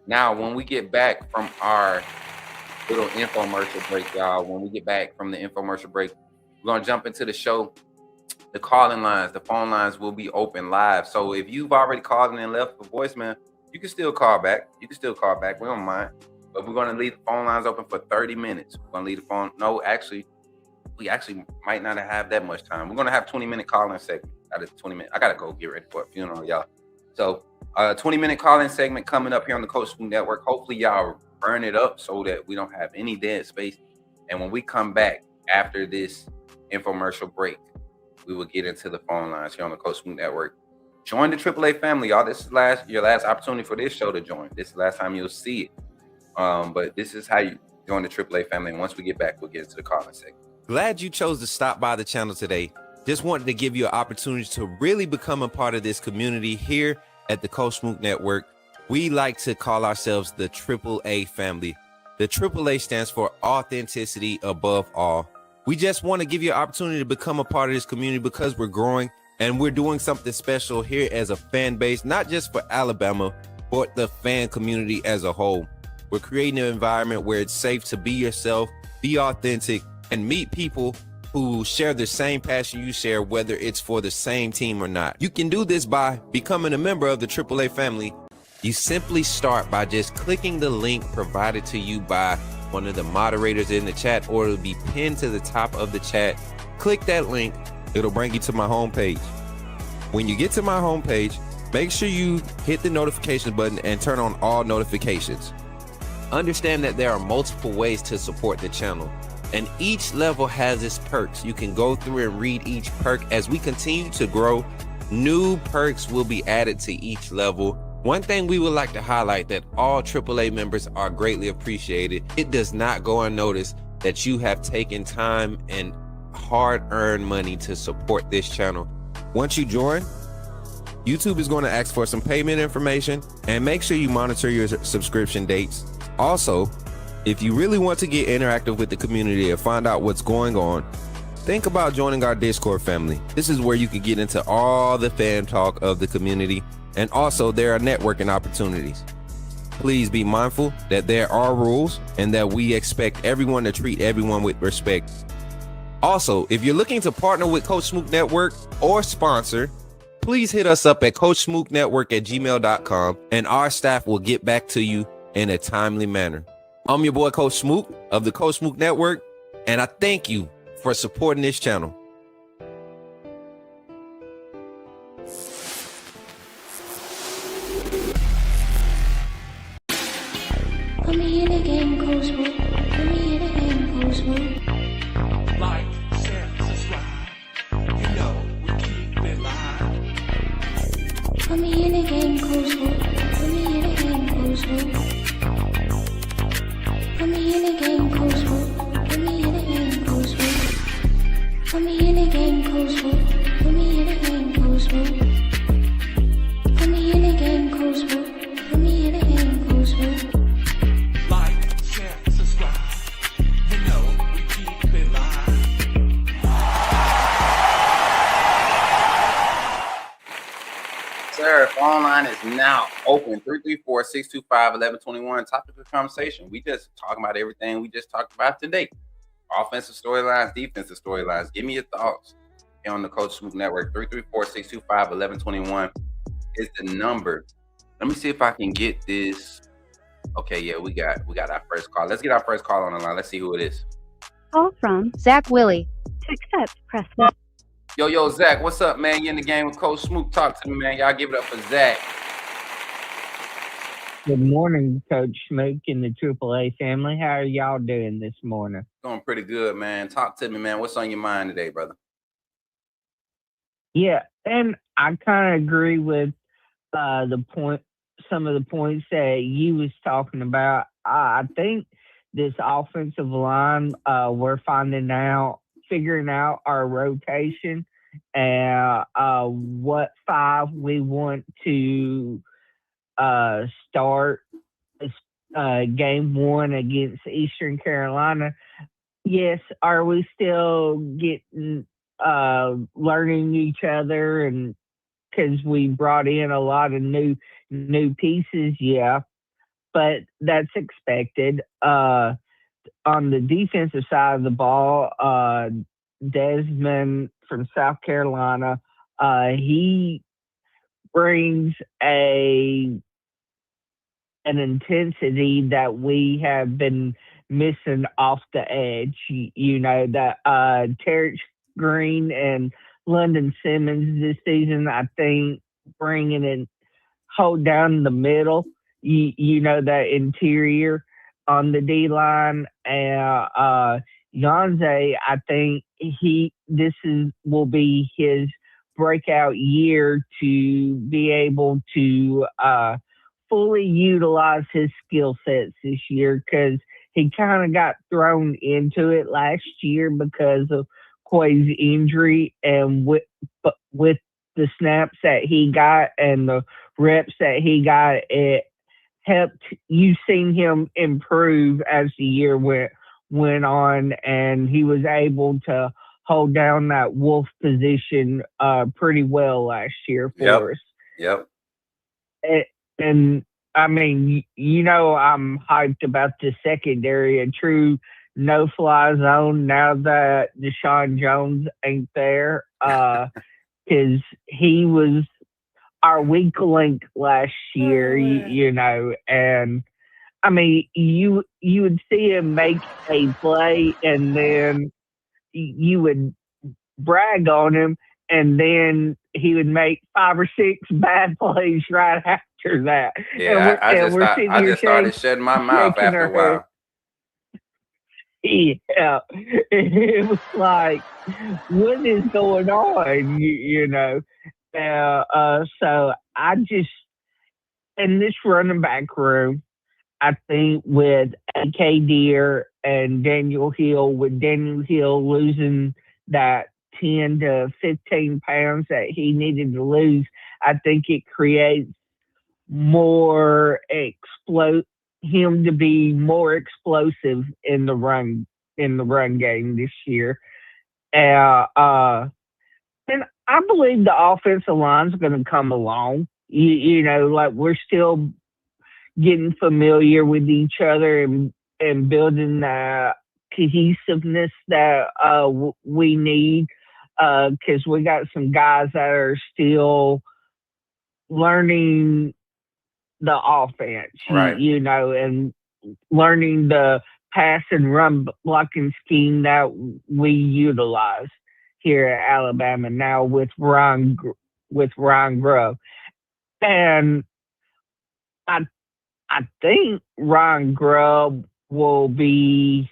when we get back from our little infomercial break, y'all, when we get back from the infomercial break, we're going to jump into the show. The calling lines, the phone lines will be open live. So if you've already called in and left a voicemail, you can still call back. We don't mind. But we're going to leave the phone lines open for 30 minutes. We're going to leave the phone. No, actually, we might not have that much time. We're going to have 20-minute calling segment. Out of 20 minutes. I got to go get ready for a funeral, y'all. So 20-minute calling segment coming up here on the Coach Smook Network. Hopefully y'all burn it up so that we don't have any dead space. And when we come back after this infomercial break, we will get into the phone lines here on the Coach Smook Network. Join the AAA family, y'all. This is your last opportunity for this show to join. This is the last time you'll see it. But this is how you join the AAA family. And once we get back, we'll get into the calling segment. Glad you chose to stop by the channel today. Just wanted to give you an opportunity to really become a part of this community here at the Coach Smook Network. We like to call ourselves the AAA family. The AAA stands for authenticity above all. We just want to give you an opportunity to become a part of this community because we're growing And we're doing something special here as a fan base, not just for Alabama, but the fan community as a whole. We're creating an environment where it's safe to be yourself, be authentic, and meet people who share the same passion you share, whether it's for the same team or not. You can do this by becoming a member of the AAA family. You simply start by just clicking the link provided to you by one of the moderators in the chat, or it'll be pinned to the top of the chat. Click that link. It'll bring you to my homepage. When you get to my homepage, make sure you hit the notification button and turn on all notifications. Understand that there are multiple ways to support the channel, and each level has its perks. You can go through and read each perk. As we continue to grow, new perks will be added to each level. One thing we would like to highlight that all AAA members are greatly appreciated. It does not go unnoticed that you have taken time and hard-earned money to support this channel. Once you join, YouTube is going to ask for some payment information, and make sure you monitor your subscription dates. Also, if you really want to get interactive with the community and find out what's going on, think about joining our Discord family. This is where you can get into all the fan talk of the community, and also there are networking opportunities. Please be mindful that there are rules and that we expect everyone to treat everyone with respect. Also, if you're looking to partner with Coach Smook Network or sponsor, please hit us up at coachsmooknetwork@gmail.com, and our staff will get back to you in a timely manner. I'm your boy, Coach Smook of the Coach Smook Network, and I thank you for supporting this channel. Put me in the game, Coach Smook. Put me in the game, Coach Smook. Like, share, subscribe. You know we keep it live. Put me in the game, Coach Smook. Put me in the game, Coach Smook. Put me in the game, Coach Smook. Put me in the game, Coach Smook. Put me in the game, Coach Smook. Put me in the game, Coach Smook. Put me in the game, Coach Smook. Put me in the game, Coach Smook. Like, share, subscribe. You know we keep it live. Sir, phone line is now open. 334-625-1121. Topic of conversation. We just talking about everything we just talked about today. Offensive storylines, defensive storylines. Give me your thoughts here on the Coach Smook Network. 334-625-1121 is the number. Let me see if I can get this. Okay, yeah, we got our first call. Let's get our first call on the line. Let's see who it is. Call from Zach Willie. To accept, press 1. Yo, Zach, what's up, man? You in the game with Coach Smook? Talk to me, man. Y'all give it up for Zach. Good morning, Coach Smook and the AAA family. How are y'all doing this morning? Going pretty good, man. Talk to me, man. What's on your mind today, brother? Yeah, and I kind of agree with some of the points that you was talking about. I think this offensive line, we're figuring out our rotation and what five we want to start this game one against Eastern Carolina. Yes, are we still getting learning each other, and because we brought in a lot of new pieces? Yeah, but that's expected. On the defensive side of the ball, Desmond from South Carolina, he brings an intensity that we have been missing off the edge. You know, that Terrence Green and London Simmons this season, I think, bringing it, hold down the middle, you know, that interior on the D-line. And Yonze, I think will be his breakout year to be able to fully utilize his skill sets this year, because he kind of got thrown into it last year because of Quay's injury, and with the snaps that he got and the reps that he got, it helped. You've seen him improve as the year went on, and he was able to hold down that wolf position pretty well last year for us. Yep. And I mean, I'm hyped about the secondary, a true no-fly zone now that Deshaun Jones ain't there, because he was our weak link last year, and I mean, you would see him make a play, and then you would brag on him, and then he would make 5 or 6 bad plays right after that. Yeah, I just started shutting my mouth after a while. Yeah, it was like, what is going on? So I just, in this running back room, I think with A.K. Deer and Daniel Hill, with Daniel Hill losing that 10 to 15 pounds that he needed to lose, I think it creates him to be more explosive in the run game this year. And I believe the offensive line's going to come along. Like we're still getting familiar with each other and building the cohesiveness that we need, because we got some guys that are still learning the offense, right. And learning the pass and run blocking scheme that we utilize here at Alabama now with Ryan Grove. And I think Ryan Grubb will be,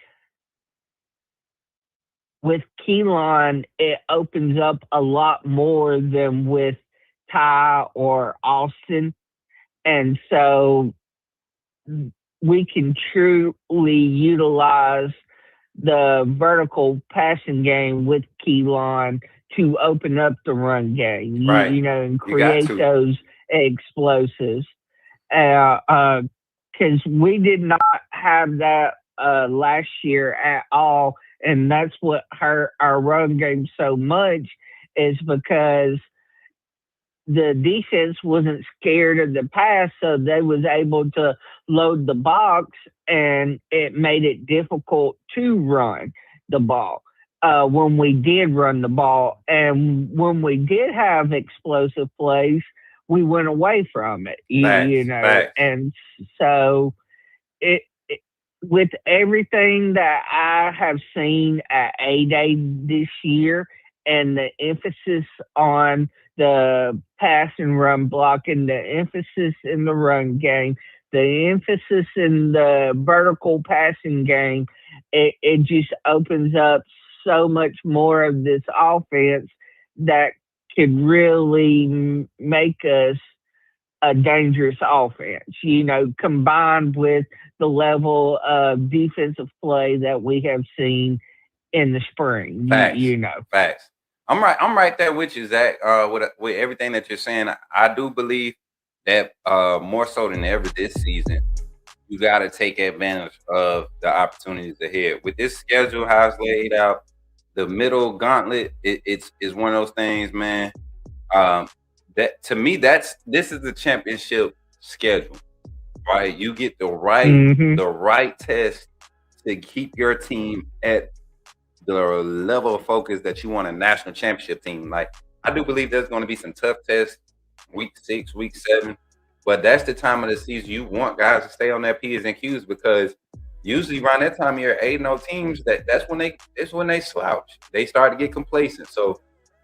with Keelan, it opens up a lot more than with Ty or Austin. And so we can truly utilize the vertical passing game with Keelan to open up the run game, right. And create those explosives. Because we did not have that last year at all, and that's what hurt our run game so much, is because the defense wasn't scared of the pass, so they was able to load the box, and it made it difficult to run the ball when we did run the ball. And when we did have explosive plays, we went away from it, Facts. And so it with everything that I have seen at A-Day this year and the emphasis on the pass and run blocking, the emphasis in the run game, the emphasis in the vertical passing game, it just opens up so much more of this offense that could really make us a dangerous offense, combined with the level of defensive play that we have seen in the spring. Facts. Facts. I'm right there with you, Zach. With everything that you're saying, I do believe that more so than ever this season, you got to take advantage of the opportunities ahead. With this schedule, how it's laid out, the middle gauntlet, it's one of those things, man. That to me, this is the championship schedule, right? You get the right test to keep your team at the level of focus that you want a national championship team. Like, I do believe there's going to be some tough tests, week 6, week 7, but that's the time of the season you want guys to stay on their P's and Q's, because usually around that time of year, 8-0 teams, that's when they slouch. They start to get complacent. So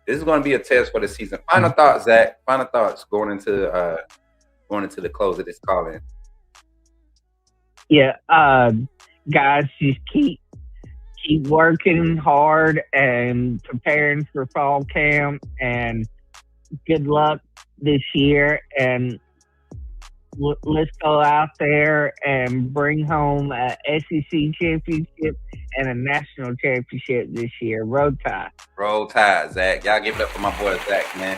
this is going to be a test for the season. Final thoughts, Zach. Final thoughts going into the close of this call-in. Yeah, guys, just keep working hard and preparing for fall camp, and good luck this year. And let's go out there and bring home a SEC championship and a national championship this year. Roll Tide. Roll Tide, Zach. Y'all give it up for my boy Zach, man.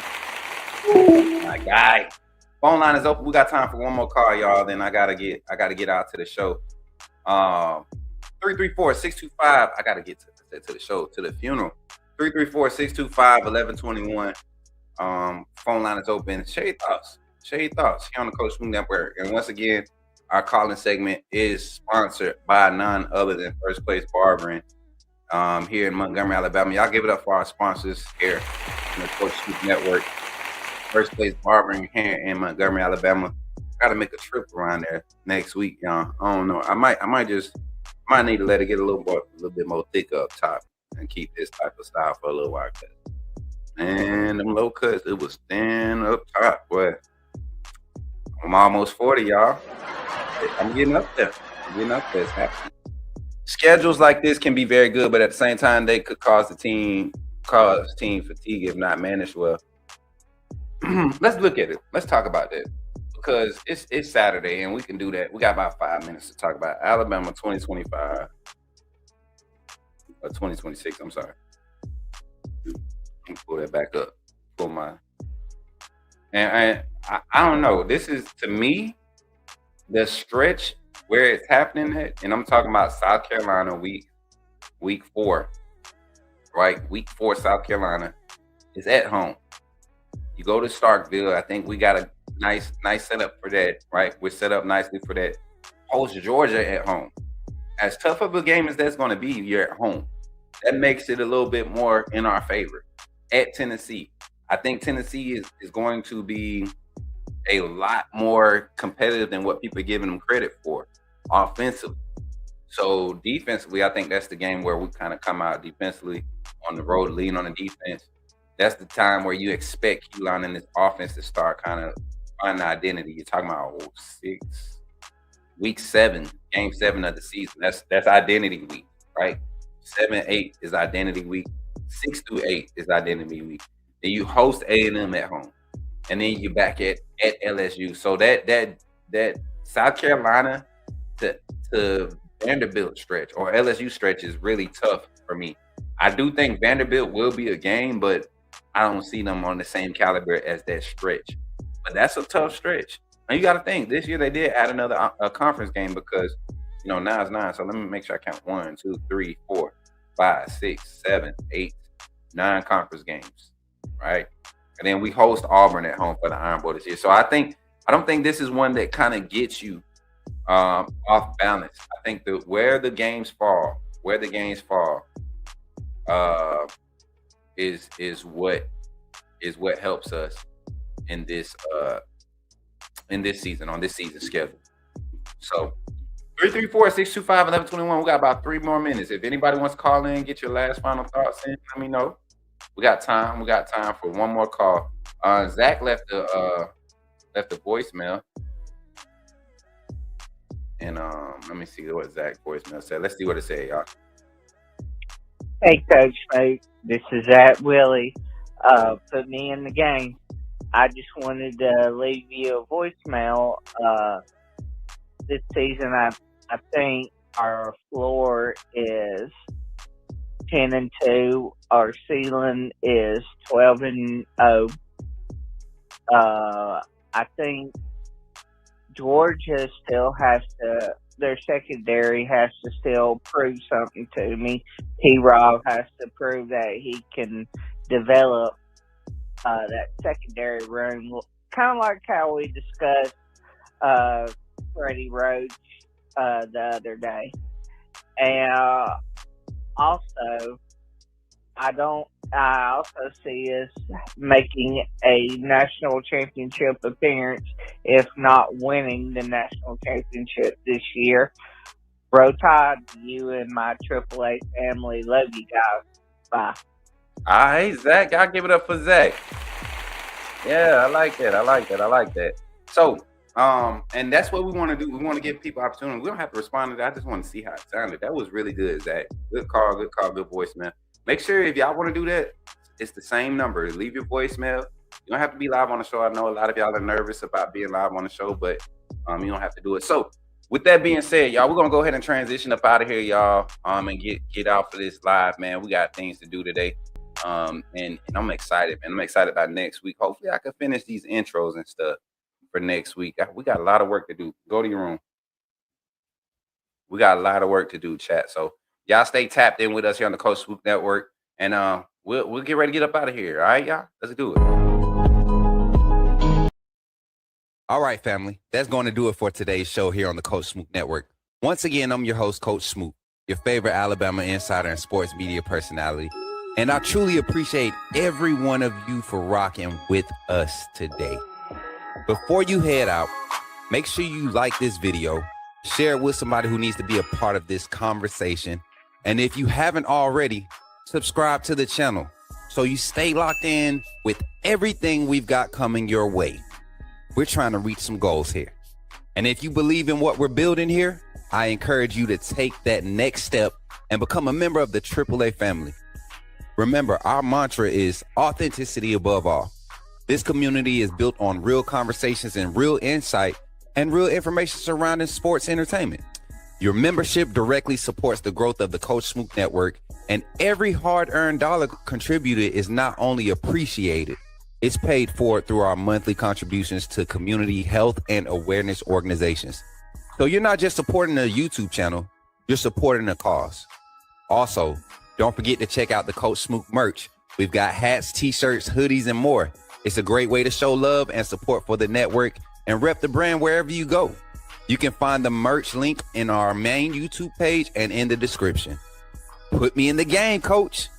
My guy. Phone line is open. We got time for one more call, y'all. Then I gotta get out to the show. 334-625. I gotta get to the show, to the funeral. 334-625-1121. Phone line is open. Share your thoughts. Share your thoughts here on the Coach Smook Network. And once again, our calling segment is sponsored by none other than First Place Barbering here in Montgomery, Alabama. Y'all give it up for our sponsors here on the Coach Smook Network. First Place Barbering here in Montgomery, Alabama. Got to make a trip around there next week, y'all. I don't know. I might need to let it get a little bit more thick up top and keep this type of style for a little while. And them low cuts, it was thin up top, boy. I'm almost 40, y'all. I'm getting up there. It's happening. Schedules like this can be very good, but at the same time, they could cause team fatigue if not managed well. Let's look at it. Let's talk about that because it's Saturday and we can do that. We got about 5 minutes to talk about Alabama 2025 or 2026. I'm sorry. Let me pull that back up. And I don't know. This is, to me, the stretch where it's happening at, and I'm talking about South Carolina week 4, right? Week 4, South Carolina is at home. You go to Starkville. I think we got a nice setup for that, right? We're set up nicely for that. Host Georgia at home. As tough of a game as that's going to be, you're at home. That makes it a little bit more in our favor. At Tennessee, I think Tennessee is going to be a lot more competitive than what people are giving them credit for offensively. So defensively, I think that's the game where we kind of come out defensively on the road, lean on the defense. That's the time where you expect Keelan and this offense to start kind of finding identity. You're talking about week 7, game 7 of the season. That's identity week, right? 7-8 is identity week. 6-8 is identity week. Then you host A&M at home, and then you're back at LSU. So that South Carolina to Vanderbilt stretch or LSU stretch is really tough for me. I do think Vanderbilt will be a game, but I don't see them on the same caliber as that stretch. But that's a tough stretch. And you got to think, this year they did add another conference game because, now it's 9. So let me make sure I count 1, 2, 3, 4, 5, 6, 7, 8, 9 conference games, right? And then we host Auburn at home for the Iron Bowl this year. So I don't think this is one that kind of gets you off balance. I think that where the games fall is what helps us in this season, on this season schedule. So 334-625-1121. We got about 3 more minutes. If anybody wants to call in, get your last final thoughts in, let me know. We got time for one more call. Zach left a voicemail. And let me see what Zach's voicemail said. Let's see what it said, y'all. Hey, Coach Smook. This is Zach Willie. Put me in the game. I just wanted to leave you a voicemail. This season, I think our floor is 10-2. Our ceiling is 12-0. I think Georgia still has to. Their secondary has to still prove something to me. T-Rob has to prove that he can develop that secondary room, kind of like how we discussed Freddie Roach the other day. And also, I also see us making a national championship appearance, if not winning the national championship this year. Bro Todd, you and my AAA family, love you guys. Bye. All right, Zach, I'll give it up for Zach. Yeah, I like that. So, and that's what we want to do. We want to give people opportunity. We don't have to respond to that. I just want to see how it sounded. That was really good, Zach. Good call, good voicemail. Make sure if y'all want to do that, it's the same number. Leave your voicemail. You don't have to be live on the show. I know a lot of y'all are nervous about being live on the show, but you don't have to do it. So, with that being said, y'all, we're gonna go ahead and transition up out of here, y'all, and get out for this live, man. We got things to do today, and I'm excited, man. I'm excited about next week. Hopefully, I can finish these intros and stuff for next week. We got a lot of work to do. Go to your room. We got a lot of work to do, chat. So y'all stay tapped in with us here on the Coach Smook Network, and we'll get ready to get up out of here. All right, y'all? Let's do it. All right, family. That's going to do it for today's show here on the Coach Smook Network. Once again, I'm your host, Coach Smook, your favorite Alabama insider and sports media personality. And I truly appreciate every one of you for rocking with us today. Before you head out, make sure you like this video, share it with somebody who needs to be a part of this conversation. And if you haven't already, subscribe to the channel so you stay locked in with everything we've got coming your way. We're trying to reach some goals here. And if you believe in what we're building here, I encourage you to take that next step and become a member of the AAA family. Remember, our mantra is authenticity above all. This community is built on real conversations and real insight and real information surrounding sports entertainment. Your membership directly supports the growth of the Coach Smook Network, and every hard-earned dollar contributed is not only appreciated, it's paid for through our monthly contributions to community health and awareness organizations. So you're not just supporting a YouTube channel, you're supporting a cause. Also, don't forget to check out the Coach Smook merch. We've got hats, t-shirts, hoodies, and more. It's a great way to show love and support for the network and rep the brand wherever you go. You can find the merch link in our main YouTube page and in the description. Put me in the game, coach.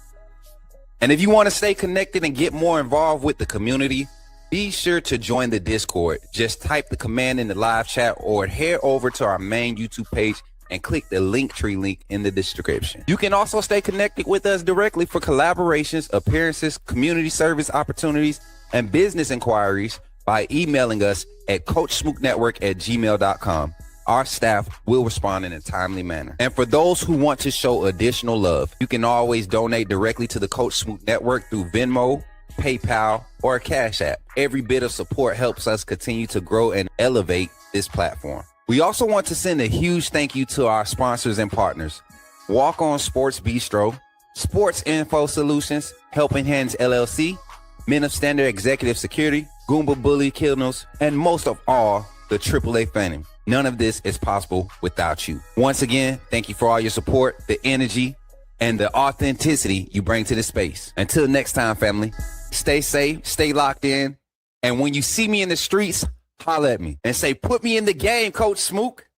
And if you want to stay connected and get more involved with the community, be sure to join the Discord. Just type the command in the live chat or head over to our main YouTube page and click the Linktree link in the description. You can also stay connected with us directly for collaborations, appearances, community service opportunities, and business inquiries by emailing us at coachsmooknetwork@gmail.com. Our staff will respond in a timely manner. And for those who want to show additional love, you can always donate directly to the Coach Smook Network through Venmo, PayPal, or a Cash App. Every bit of support helps us continue to grow and elevate this platform. We also want to send a huge thank you to our sponsors and partners: Walk On Sports Bistro, Sports Info Solutions, Helping Hands LLC, Men of Standard Executive Security, Goomba Bully Killnos, and most of all, the AAA family. None of this is possible without you. Once again, thank you for all your support, the energy, and the authenticity you bring to the space. Until next time, family, stay safe, stay locked in, and when you see me in the streets, holla at me and say, put me in the game, Coach Smook.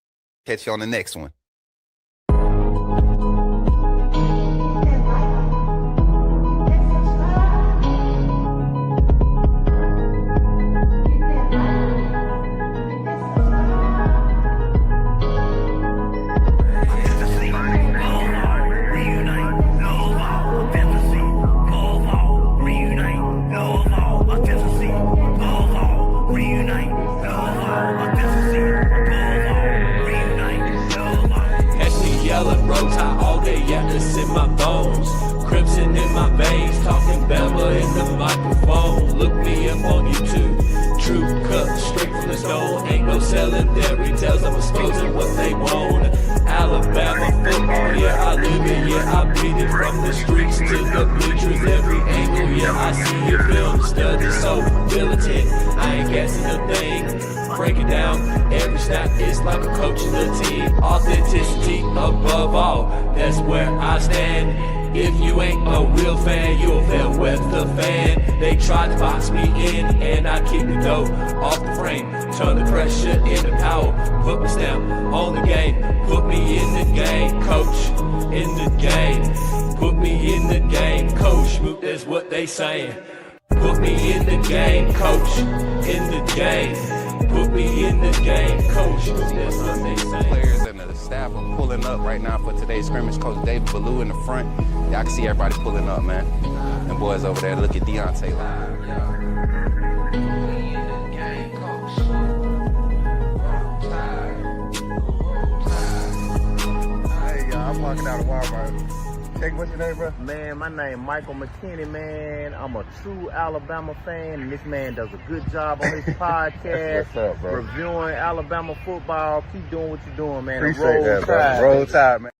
Catch you on the next one. Crimson in my veins, talking Bama in the microphone. Look me up on YouTube. True cut, straight from the stone. Ain't no selling dairy tales, I'm exposing what they want. Alabama football, yeah, I live it, yeah, I bleed it. From the streets to the bleachers, every angle, yeah, I see it build. Study so militant, I ain't guessing a thing. Break it down, every snap is like a coach in the team. Authenticity above all, that's where I stand. If you ain't a real fan, you'll fail with the fan. They tried to box me in, and I keep the dough off the frame. Turn the pressure into power, put my stamp on the game. Put me in the game, coach, in the game. Put me in the game, Coach Smook, that's what they saying. Put me in the game, coach, in the game. Put me in the game, Coach Smook, that's what they saying. Players and the staff are pulling up right now for today's scrimmage. Coach David Ballou in the front. Y'all can see everybody pulling up, man. And boys over there, look at Deontay live. Hey, y'all, I'm walking out of Walmart. Hey, what's your name, bro? Man, my name Michael McKinney, man. I'm a true Alabama fan, and this man does a good job on his podcast. What's up, bro? Reviewing Alabama football. Keep doing what you're doing, man. Appreciate that, bro. Roll Tide, man.